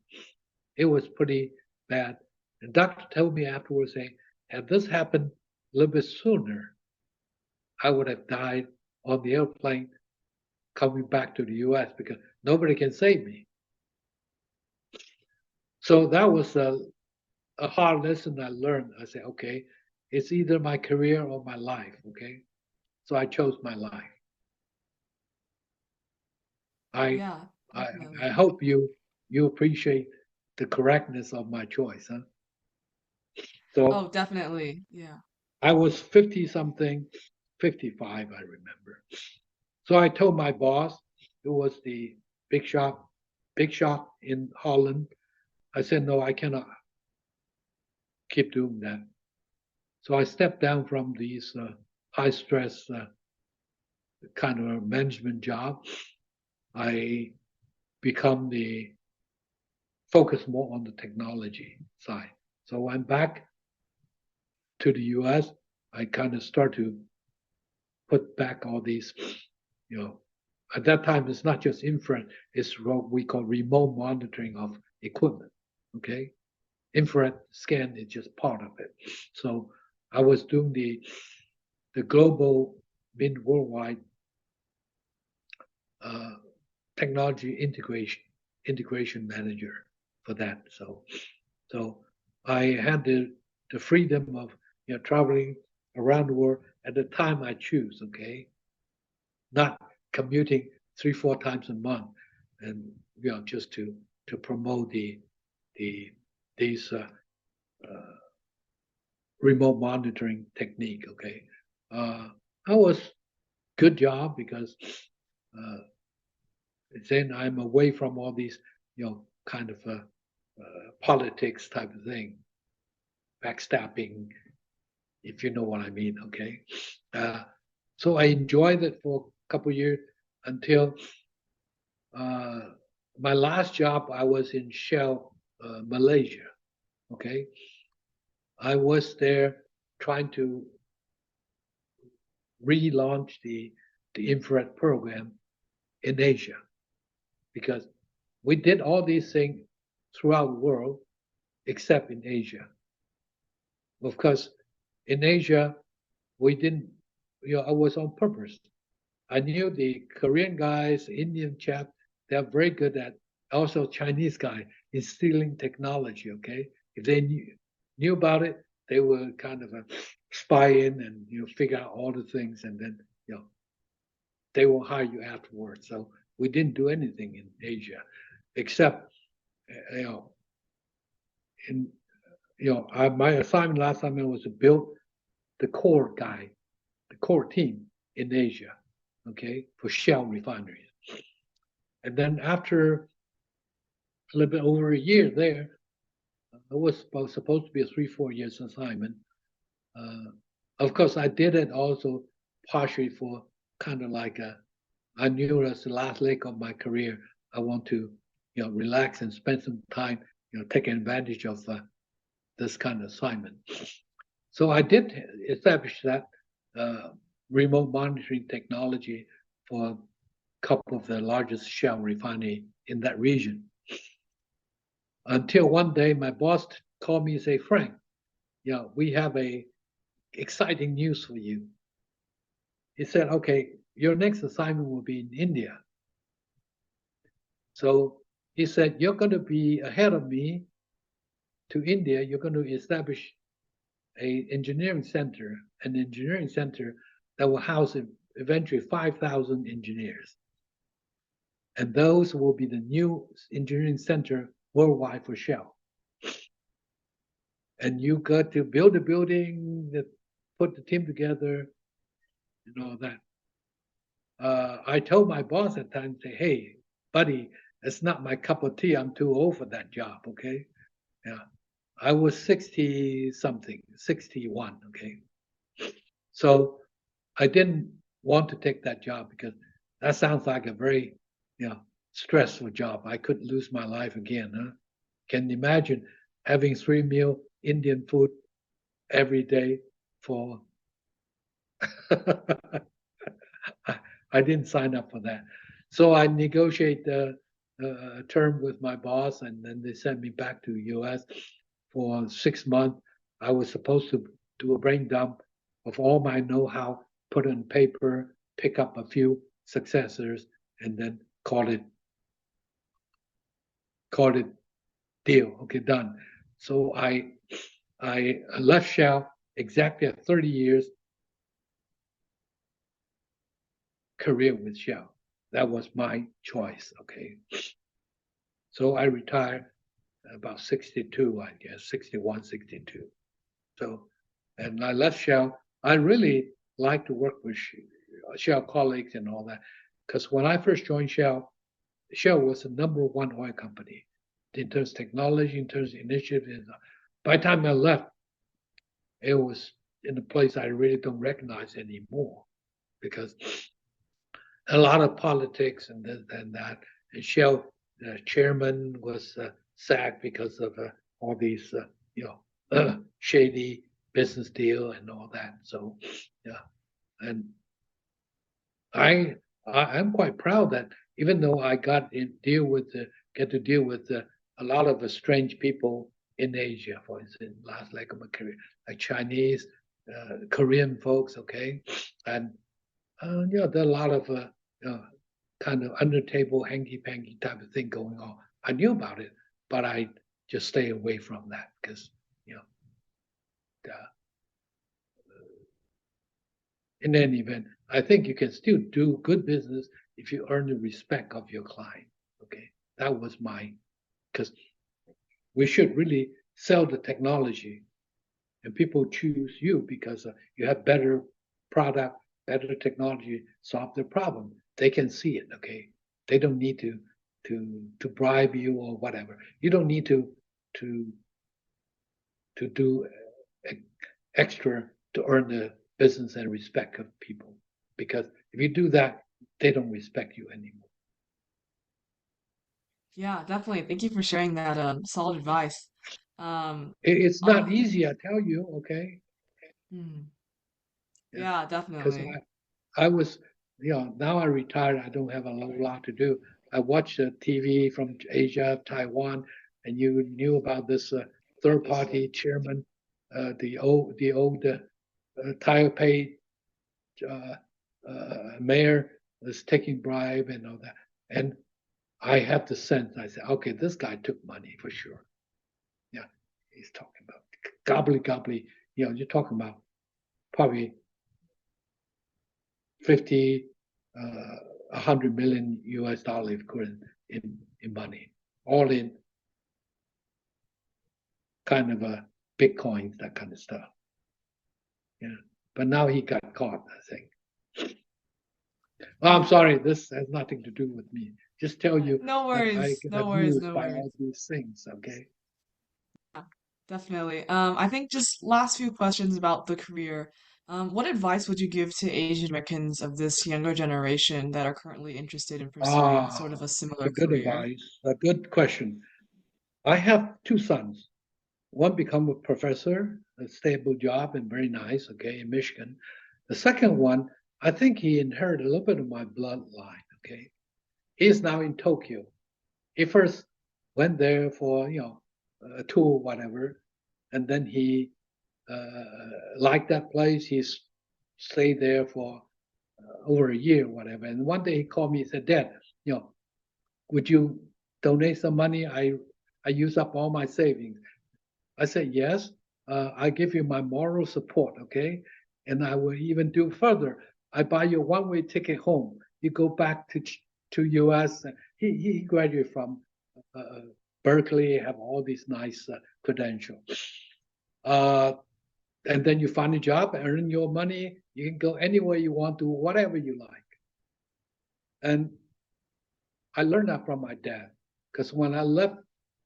it was pretty bad. And doctor told me afterwards, saying, had this happened a little bit sooner, I would have died on the airplane coming back to the U.S. because nobody can save me. So that was a hard lesson I learned. I said, okay, it's either my career or my life. Okay, so I chose my life. Yeah, I definitely. hope you appreciate the correctness of my choice, huh? So Oh, definitely. Yeah. I was 50 something, 55, I remember. So I told my boss, who was the big shop in Holland, I said, no, I cannot keep doing that. So I stepped down from these high stress kind of a management job. I become focus more on the technology side. So I'm back to the US. I kind of start to put back all these, at that time it's not just infrared, it's what we call remote monitoring of equipment. Okay, infrared scan is just part of it. So I was doing the global worldwide technology integration manager for that. So I had the the freedom of traveling around the world at the time I choose. Okay, not commuting 3-4 times a month, and just to promote these remote monitoring technique. Okay, that was good job because then I'm away from all these kind of politics type of thing, backstabbing, if you know what I mean. Okay, so I enjoyed it for a couple of years until my last job. I was in Shell, Malaysia. Okay, I was there trying to relaunch the infrared program in Asia because we did all these things throughout the world except in Asia. Of course, in Asia, we didn't, I was on purpose. I knew the Korean guys, Indian chap, they're very good at, also Chinese guy, instilling technology, okay? If they knew about it, they were kind of spy in and, figure out all the things, and then, they will hire you afterwards. So we didn't do anything in Asia, except, my assignment last time was to build the core team in Asia, okay, for Shell refineries. And then after a little bit over a year there, it was supposed to be a 3-4 years assignment. Of course, I did it also partially for kind of like I knew that's the last leg of my career. I want to, relax and spend some time, taking advantage of this kind of assignment. So I did establish that remote monitoring technology for a couple of the largest Shell refinery in that region. Until one day, my boss called me and said, "Frank, we have a exciting news for you." He said, "Okay, your next assignment will be in India." So he said, "You're going to be ahead of me to India. You're going to establish an engineering center that will house eventually 5,000 engineers. And those will be the new engineering center worldwide for Shell. And you got to build a building, put the team together, and all that." I told my boss at the time, say, "Hey, buddy, it's not my cup of tea. I'm too old for that job, okay?" Yeah. I was 60 something, 61, okay? So I didn't want to take that job because that sounds like a very, stressful job. I could lose my life again, huh? Can you imagine having 3 meal Indian food every day for I didn't sign up for that. So I negotiate a term with my boss, and then they sent me back to US for 6 months. I was supposed to do a brain dump of all my know-how, put it on paper, pick up a few successors, and then call it deal. Okay, done. So I left Shell exactly at 30 years career with Shell. That was my choice. Okay. So I retired about 62, I guess, 61, 62. So, and I left Shell. I really like to work with Shell colleagues and all that, because when I first joined Shell, Shell was the #1 oil company in terms of technology, in terms of initiatives. By the time I left, it was in a place I really don't recognize anymore, because a lot of politics and this and that. And Shell chairman was sacked because of all these, shady business deal and all that. So, yeah, and I'm quite proud that even though I get to deal with a lot of strange people in Asia, for instance, last leg of my career, like Chinese, Korean folks, okay, and there are a lot of kind of under table hanky panky type of thing going on. I knew about it, but I just stay away from that because in any event, I think you can still do good business if you earn the respect of your client. Okay, that was because we should really sell the technology, and people choose you because you have better product, better technology, solve their problem. They can see it. Okay, they don't need to bribe you or whatever. You don't need to do extra to earn the business and respect of people, because if you do that, they don't respect you anymore. Yeah, definitely. Thank you for sharing that solid advice. It's not On easy, I tell you. Okay, hmm, yeah, yeah, because definitely. I was, now I retired. I don't have a lot to do. I watch TV from Asia, Taiwan, and you knew about this third party chairman, the old Taipei uh, mayor was taking bribe and all that. And I have the sense, I said, okay, this guy took money for sure. Yeah, he's talking about gobbly. You're talking about probably 50, 100 million US dollars in money, all in kind of a Bitcoins, that kind of stuff. Yeah, but now he got caught, I think. Well, I'm Yeah. sorry, this has nothing to do with me. Just tell you No that I worries. get No worries. amused No by worries. all these things, okay? Yeah, definitely. I think just last few questions about the career. What advice would you give to Asian Americans of this younger generation that are currently interested in pursuing Ah, sort of a a similar good career? advice, a good question. I have two sons. One become a professor, a stable job and very nice, okay, in Michigan. The second one, I think he inherited a little bit of my bloodline, okay? He is now in Tokyo. He first went there for, a tour, whatever, and then he liked that place. He's stayed there for over a year, whatever. And one day he called me and said, "Dad, you know, would you donate some money? I use up all my savings." I said, "Yes. I give you my moral support, okay? And I will even do further. I buy you a one-way ticket home. You go back to U.S." He graduated from uh, Berkeley, have all these nice credentials. Uh, and then you find a job, earn your money. You can go anywhere you want to, whatever you like. And I learned that from my dad, because when I left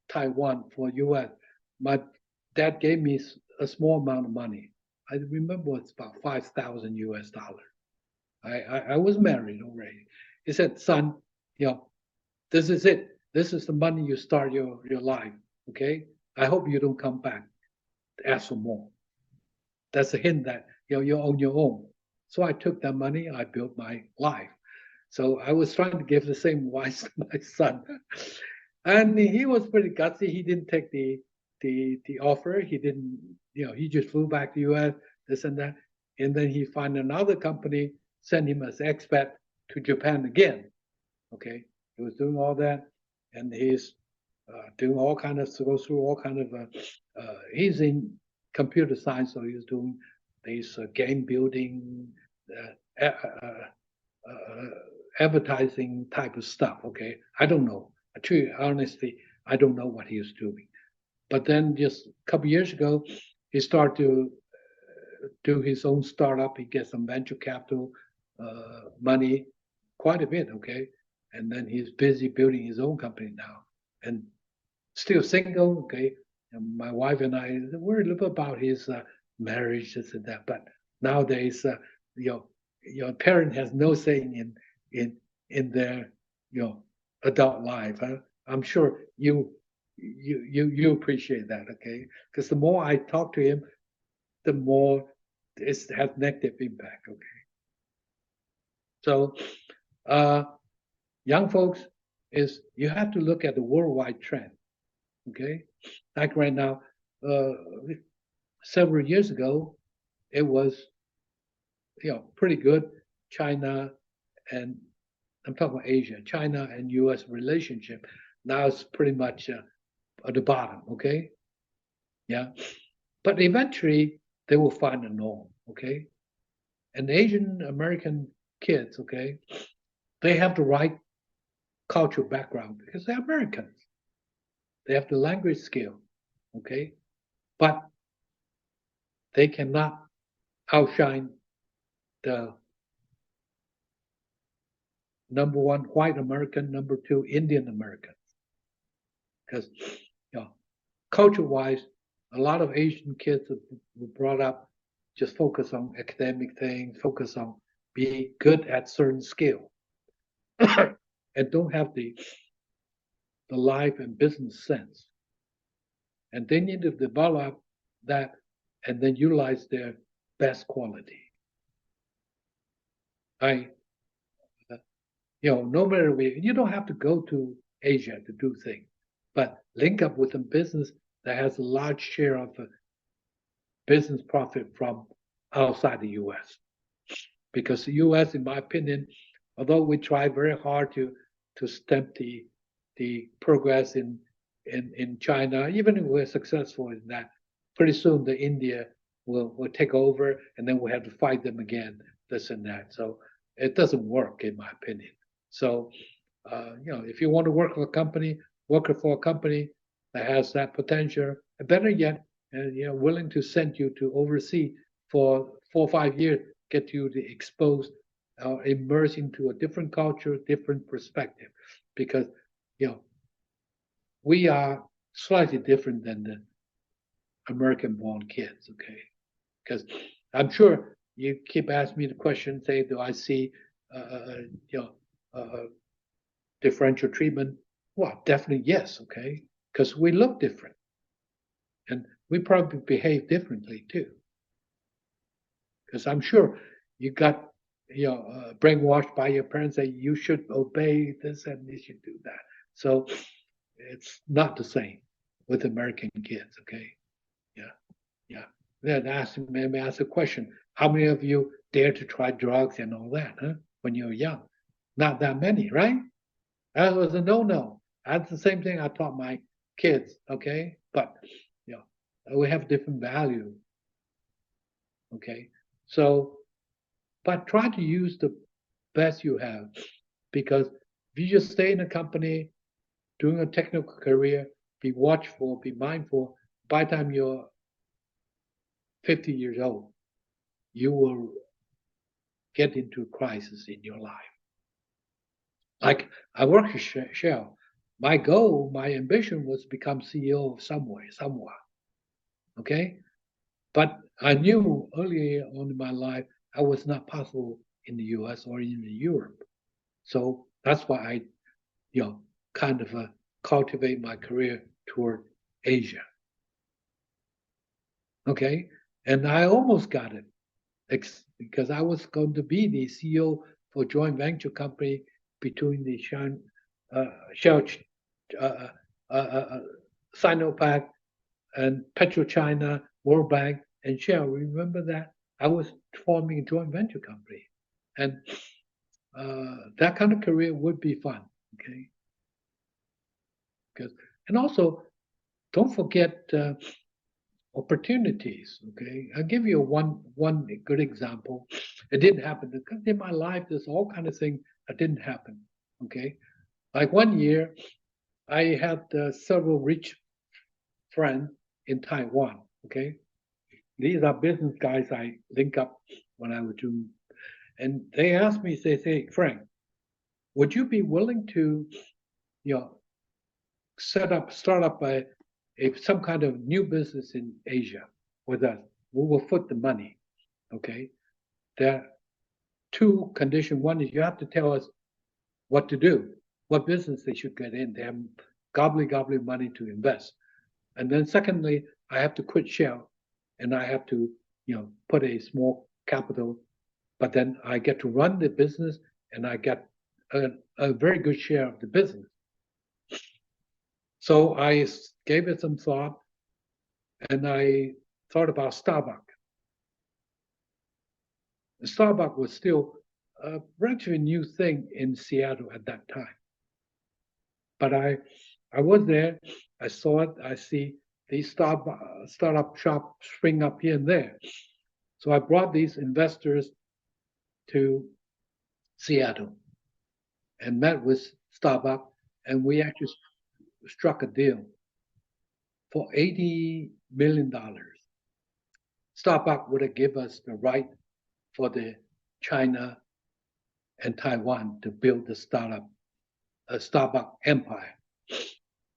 Taiwan for U.S., my dad gave me a small amount of money. I remember it's about 5,000 US dollars. I was married already. He said, "Son, you know, this is it. This is the money you start your life. Okay. I hope you don't come back to ask for more." That's a hint that you're on your own. So I took that money. I built my life. So I was trying to give the same advice to my son, and he was pretty gutsy. He didn't take the offer. He didn't, he just flew back to U.S. this and that, and then he found another company, sent him as expat to Japan again. Okay, he was doing all that, and he's doing all kind of go through all kind of. He's in computer science, so he's doing these game building, advertising type of stuff. Okay, I don't know. Actually, honestly, I don't know what he was doing. But then just a couple years ago, he started to do his own startup. He gets some venture capital money, quite a bit. Okay, and then he's busy building his own company now, and still single. Okay, and my wife and I we're a little bit about his marriage, this and that. But nowadays, your parent has no saying in in their adult life. Huh? I'm sure you appreciate that, okay? Because the more I talk to him, the more it has negative impact. Okay, so uh, young folks is you have to look at the worldwide trend. Okay, like right now, uh, several years ago, it was pretty good. China and I'm talking about Asia, China and U.S. relationship. Now it's pretty much at the bottom. Okay, yeah, but eventually they will find a norm, okay? And Asian American kids, okay, they have the right cultural background because they're Americans. They have the language skill, okay? But they cannot outshine the number one white American, number two Indian American. Because, culture-wise, a lot of Asian kids were brought up just focus on academic things, focus on being good at certain skill, and don't have the life and business sense. And they need to develop that and then utilize their best quality. No matter where, you don't have to go to Asia to do things, but link up with a business that has a large share of business profit from outside the U.S. Because the U.S., in my opinion, although we try very hard to stamp the progress in China, even if we're successful in that, pretty soon the India will take over, and then we'll have to fight them again, this and that. So it doesn't work, in my opinion. So, if you want to work for a company that has that potential, and better yet, willing to send you to overseas for 4 or 5 years, get you to expose, immerse into a different culture, different perspective, because we are slightly different than the American-born kids, okay? Because I'm sure you keep asking me the question, say, do I see, differential treatment? Well, definitely yes, okay? Because we look different, and we probably behave differently too. Because I'm sure you got, brainwashed by your parents that you should obey this and you should do that. So it's not the same with American kids, okay? Yeah. Then ask a question. How many of you dare to try drugs and all that, huh? When you were young? Not that many, right? That was a no-no. That's the same thing I taught my kids, okay? But, we have different value, okay? So, but try to use the best you have, because if you just stay in a company, doing a technical career, be watchful, be mindful, by the time you're 50 years old, you will get into a crisis in your life. Like I work at Shell. My goal, my ambition was to become CEO of somewhere. Okay? But I knew earlier on in my life that was not possible in the US or in Europe. So that's why I, kind of cultivate my career toward Asia. Okay? And I almost got it because I was going to be the CEO for a joint venture company between the Shell, Sinopec, and PetroChina, World Bank, and Shell. Remember that? I was forming a joint venture company. And that kind of career would be fun, okay? And also, don't forget opportunities, okay? I'll give you one good example. It didn't happen. Because in my life, there's all kind of things that didn't happen, okay? Like one year, I had several rich friends in Taiwan, okay? These are business guys I link up when I was doing, and they asked me, they say, Frank, would you be willing to, start up some kind of new business in Asia with us? We will foot the money, okay? There are two conditions. One is you have to tell us what to do, what business they should get in. They have gobbly money to invest. And then secondly, I have to quit Shell and I have to, put a small capital, but then I get to run the business and I get a very good share of the business. So I gave it some thought and I thought about Starbucks. Starbucks was still a relatively new thing in Seattle at that time. But I was there, I saw it, I see these startup shops spring up here and there. So I brought these investors to Seattle and met with Starbucks, and we actually struck a deal for $80 million. Starbucks would have given us the right for the China and Taiwan to build the Starbucks empire.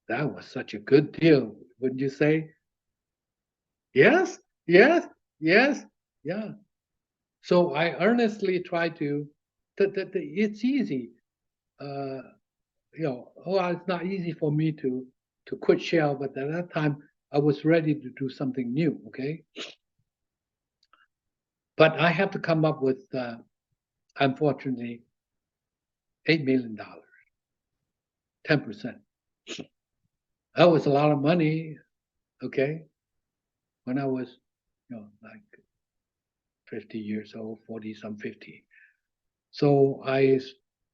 That was such a good deal, wouldn't you say? Yes, yes, yes, yeah. So I earnestly try to. It's easy, it's not easy for me to quit Shell, but at that time I was ready to do something new. Okay, but I have to come up with, unfortunately, $8 million, 10%. That was a lot of money. Okay, when I was, like 50 years old, 40 some 50. So I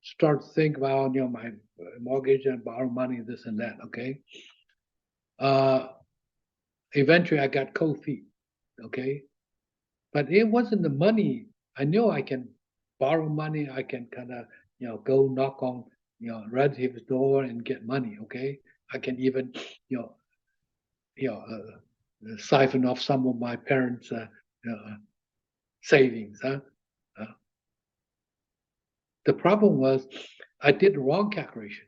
start to think about, my mortgage and borrow money, this and that. Okay. Eventually I got cold feet. Okay. But it wasn't the money. I knew I can borrow money. I can kind of, go knock on, relatives' door and get money. Okay. I can even, siphon off some of my parents' savings. Huh? The problem was I did the wrong calculation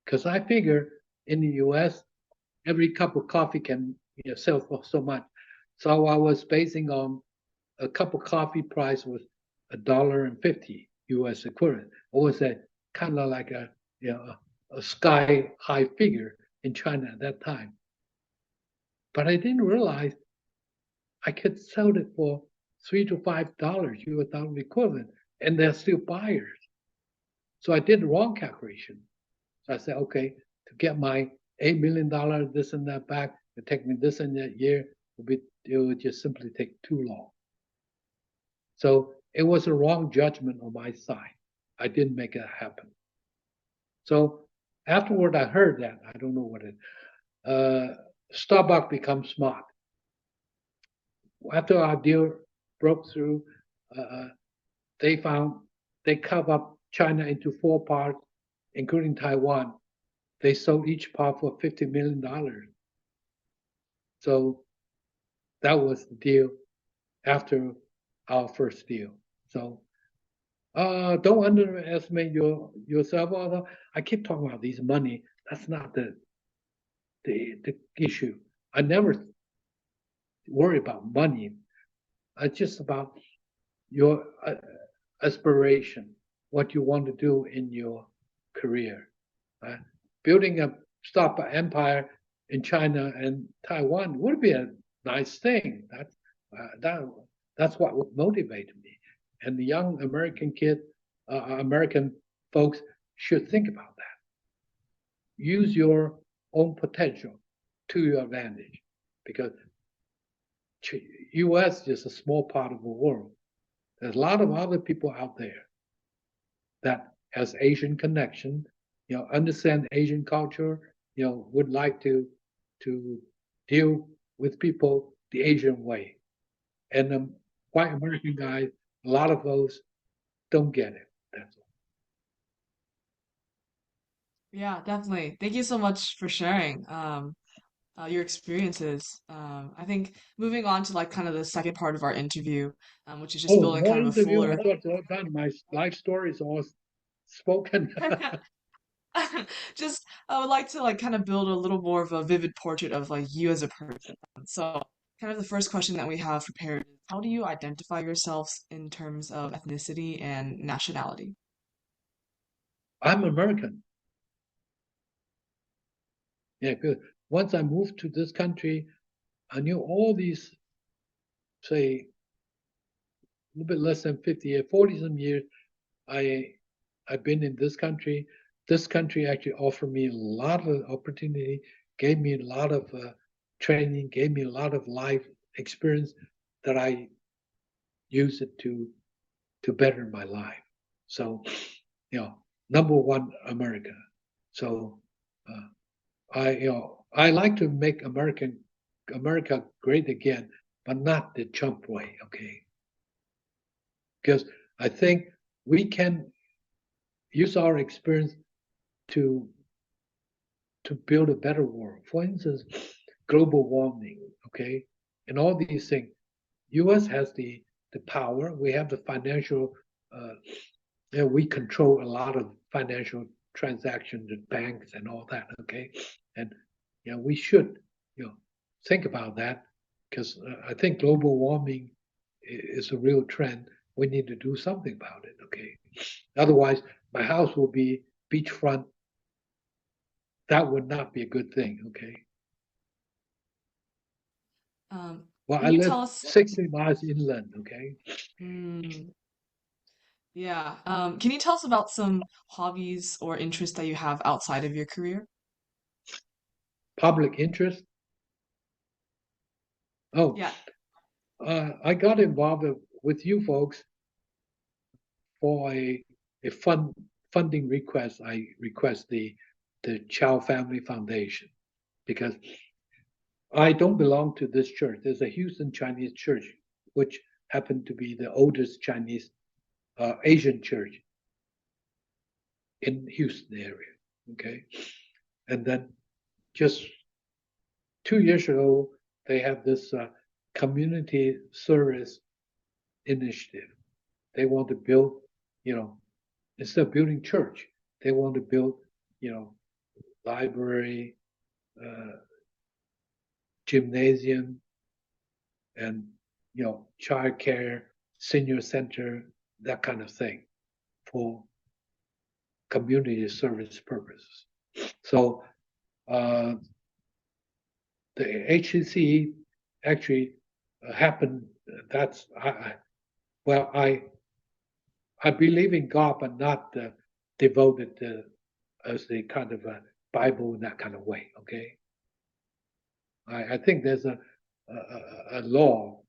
because I figured in the U.S. every cup of coffee can sell for so much. So I was basing on a cup of coffee price was $1.50 U.S. equivalent. It was a kind of like a sky high figure in China at that time. But I didn't realize I could sell it for $3 to $5 U.S. dollar equivalent, and they're still buyers. So I did the wrong calculation. So I said, okay, to get my $8 million, this and that back, it take me this and that year, it would just simply take too long. So it was a wrong judgment on my side. I didn't make it happen. So afterward, I heard that. I don't know what Starbucks becomes smart. After our deal broke through, they cut up China into 4 parts, including Taiwan. They sold each part for $50 million. So that was the deal after our first deal. So don't underestimate yourself. Although I keep talking about these money, that's not the issue. I never worry about money. It's just about your aspiration, what you want to do in your career. Building a startup empire in China and Taiwan would be a nice thing. That's what would motivate me. And the young American folks should think about that. Use your own potential to your advantage, because U.S. is just a small part of the world. There's a lot of other people out there that has Asian connection, understand Asian culture, would like to deal with people the Asian way. And the white American guys, a lot of those don't get it. That's all. Yeah, definitely. Thank you so much for sharing your experiences. I think moving on to like kind of the second part of our interview, which is just Oh, building more kind of a interview. I fuller. thought it's all done. My life story is all spoken. Just I would like to like kind of build a little more of a vivid portrait of like you as a person. So kind of the first question that we have prepared is how do you identify yourselves in terms of ethnicity and nationality? I'm American. Yeah, good. Once I moved to this country, I knew all these, say, a little bit less than 50 years, 40 some years, I've been in this country. This country actually offered me a lot of opportunity, gave me a lot of training, gave me a lot of life experience that I use it to better my life. So, number one, America. So I I like to make America great again, but not the Trump way, okay? Because I think we can use our experience to build a better world. For instance, global warming, okay, and all these things. U.S. has the power. We have the financial. And we control a lot of financial transactions at banks and all that. Okay, and we should think about that because I think global warming is a real trend. We need to do something about it. Okay, otherwise my house will be beachfront. That would not be a good thing. Okay. Well, Can I you live tell us? 60 miles inland. Okay. Mm, yeah. Can you tell us about some hobbies or interests that you have outside of your career? Public interest. Oh, Yeah. I got involved with you folks for a funding request. I request the Child Family Foundation because I don't belong to this church. There's a Houston Chinese church, which happened to be the oldest Chinese Asian church in Houston area. Okay, and then just 2 years ago, they have this community service initiative. They want to build, instead of building church, they want to build, library, uh, gymnasium, and child care, senior center, that kind of thing for community service purposes. So the HCC actually happened. That's well, I believe in God, but not devoted as the kind of a Bible in that kind of way. Okay, I think there's a law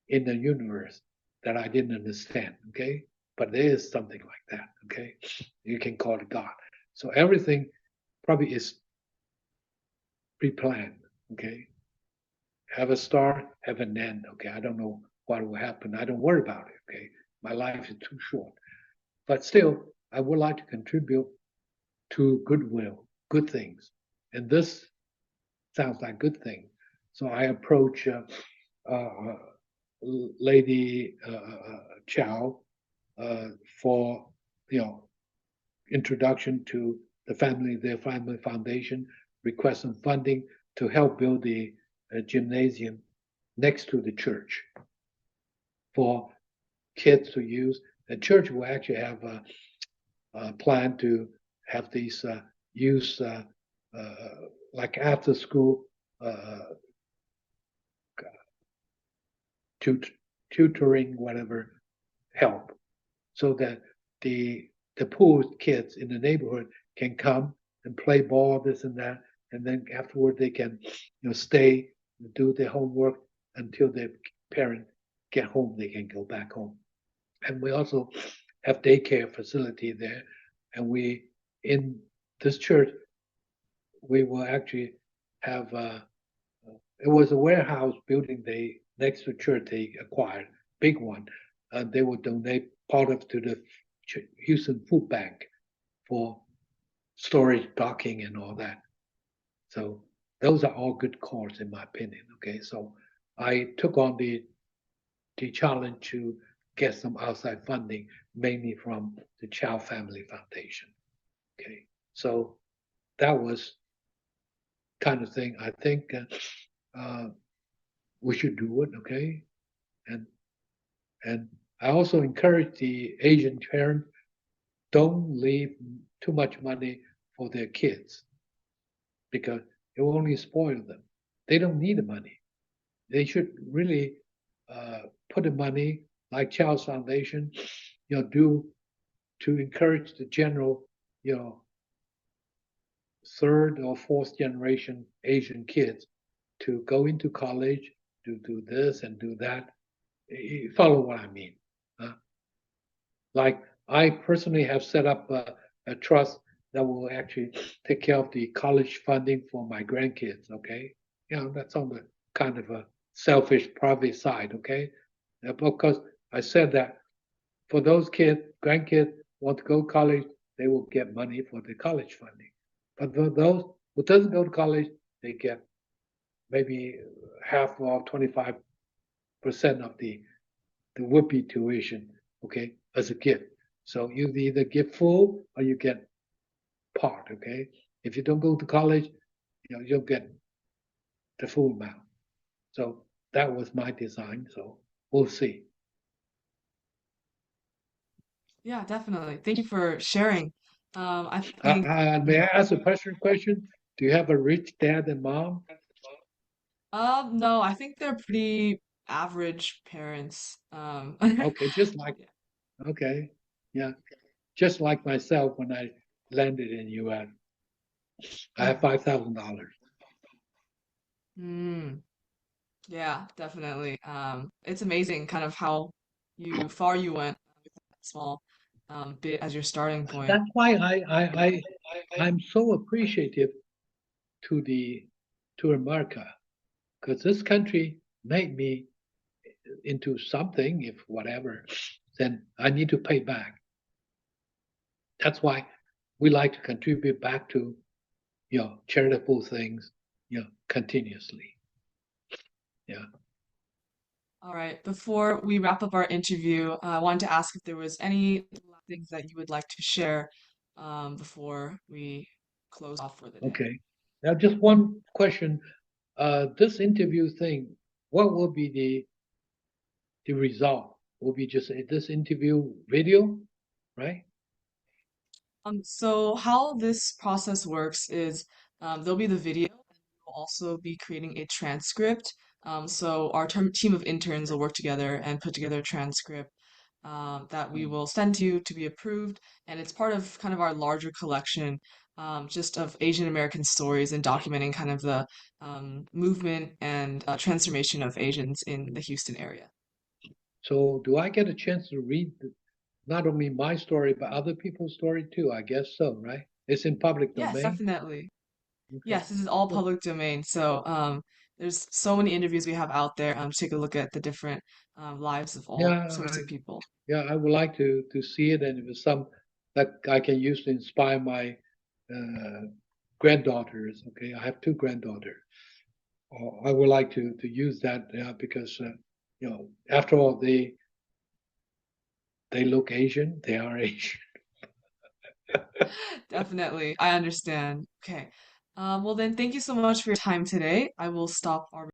in the universe that I didn't understand. Okay, but there is something like that. Okay, you can call it God. So everything probably is pre-planned. Okay, have a start, have an end. Okay, I don't know what will happen. I don't worry about it. Okay, my life is too short. But still, I would like to contribute to goodwill, good things. And this sounds like good thing. So I approach uh, Lady Chow for introduction to their family foundation, request some funding to help build the gymnasium next to the church for kids to use. The church will actually have a plan to have these use like after school tutoring, whatever, help, so that the poor kids in the neighborhood can come and play ball, this and that, and then afterward they can stay and do their homework until their parents get home. They can go back home, and we also have daycare facility there, and we in this church we will actually have it was a warehouse building they next to church they acquired, big one. They would donate part of to the Houston Food Bank for storage, docking, and all that. So those are all good cause in my opinion. Okay, so I took on the challenge to get some outside funding, mainly from the Child Family Foundation. Okay, so that was kind of thing. I think we should do it. Okay, and and I also encourage the Asian parents don't leave too much money for their kids because it will only spoil them. They don't need the money. They should really put the money, like Child's Foundation, do to encourage the general, third or fourth generation Asian kids to go into college, to do this and do that. You follow what I mean? Like I personally have set up a trust that will actually take care of the college funding for my grandkids. Okay, that's on the kind of a selfish, private side. Okay, because I said that for those kids, grandkids want to go to college, they will get money for the college funding. But for those who doesn't go to college, they get maybe half or 25% of the would-be tuition, okay, as a gift. So you either get full or you get part, okay? If you don't go to college, you'll get the full amount. So that was my design. So we'll see. Yeah, definitely. Thank you for sharing. I think, May I ask a personal question? Do you have a rich dad and mom? no, I think they're pretty average parents. Okay, just like Yeah. okay, yeah, just like myself when I landed in U.S. I have Mhm. $5,000. Mm, yeah, definitely. It's amazing kind of how far you went with that small bit as your starting point. That's why I'm so appreciative to the to America because this country made me into something. If whatever, then I need to pay back. That's why we like to contribute back to charitable things continuously. Yeah. All right. Before we wrap up our interview, I wanted to ask if there was any things that you would like to share before we close off for the day. Okay. Now, just one question. This interview thing, what will be the result? Will be just this interview video, right? So how this process works is there'll be the video, and we'll also be creating a transcript. So our team of interns will work together and put together a transcript that we will send to you to be approved, and it's part of kind of our larger collection, just of Asian American stories and documenting kind of the movement and transformation of Asians in the Houston area. So, do I get a chance to read not only my story but other people's story too? I guess so, right? It's in public Yes, domain. definitely. Okay. Yes, this is all Well, public domain. So there's so many interviews we have out there to take a look at the different lives of all yeah, sorts of people. I would like to see it, and if it's some that I can use to inspire my uh, granddaughters. Okay, I have two granddaughters. I would like to use that because after all, they look Asian. They are Asian. Definitely, I understand. Okay. Well then, thank you so much for your time today. I will stop our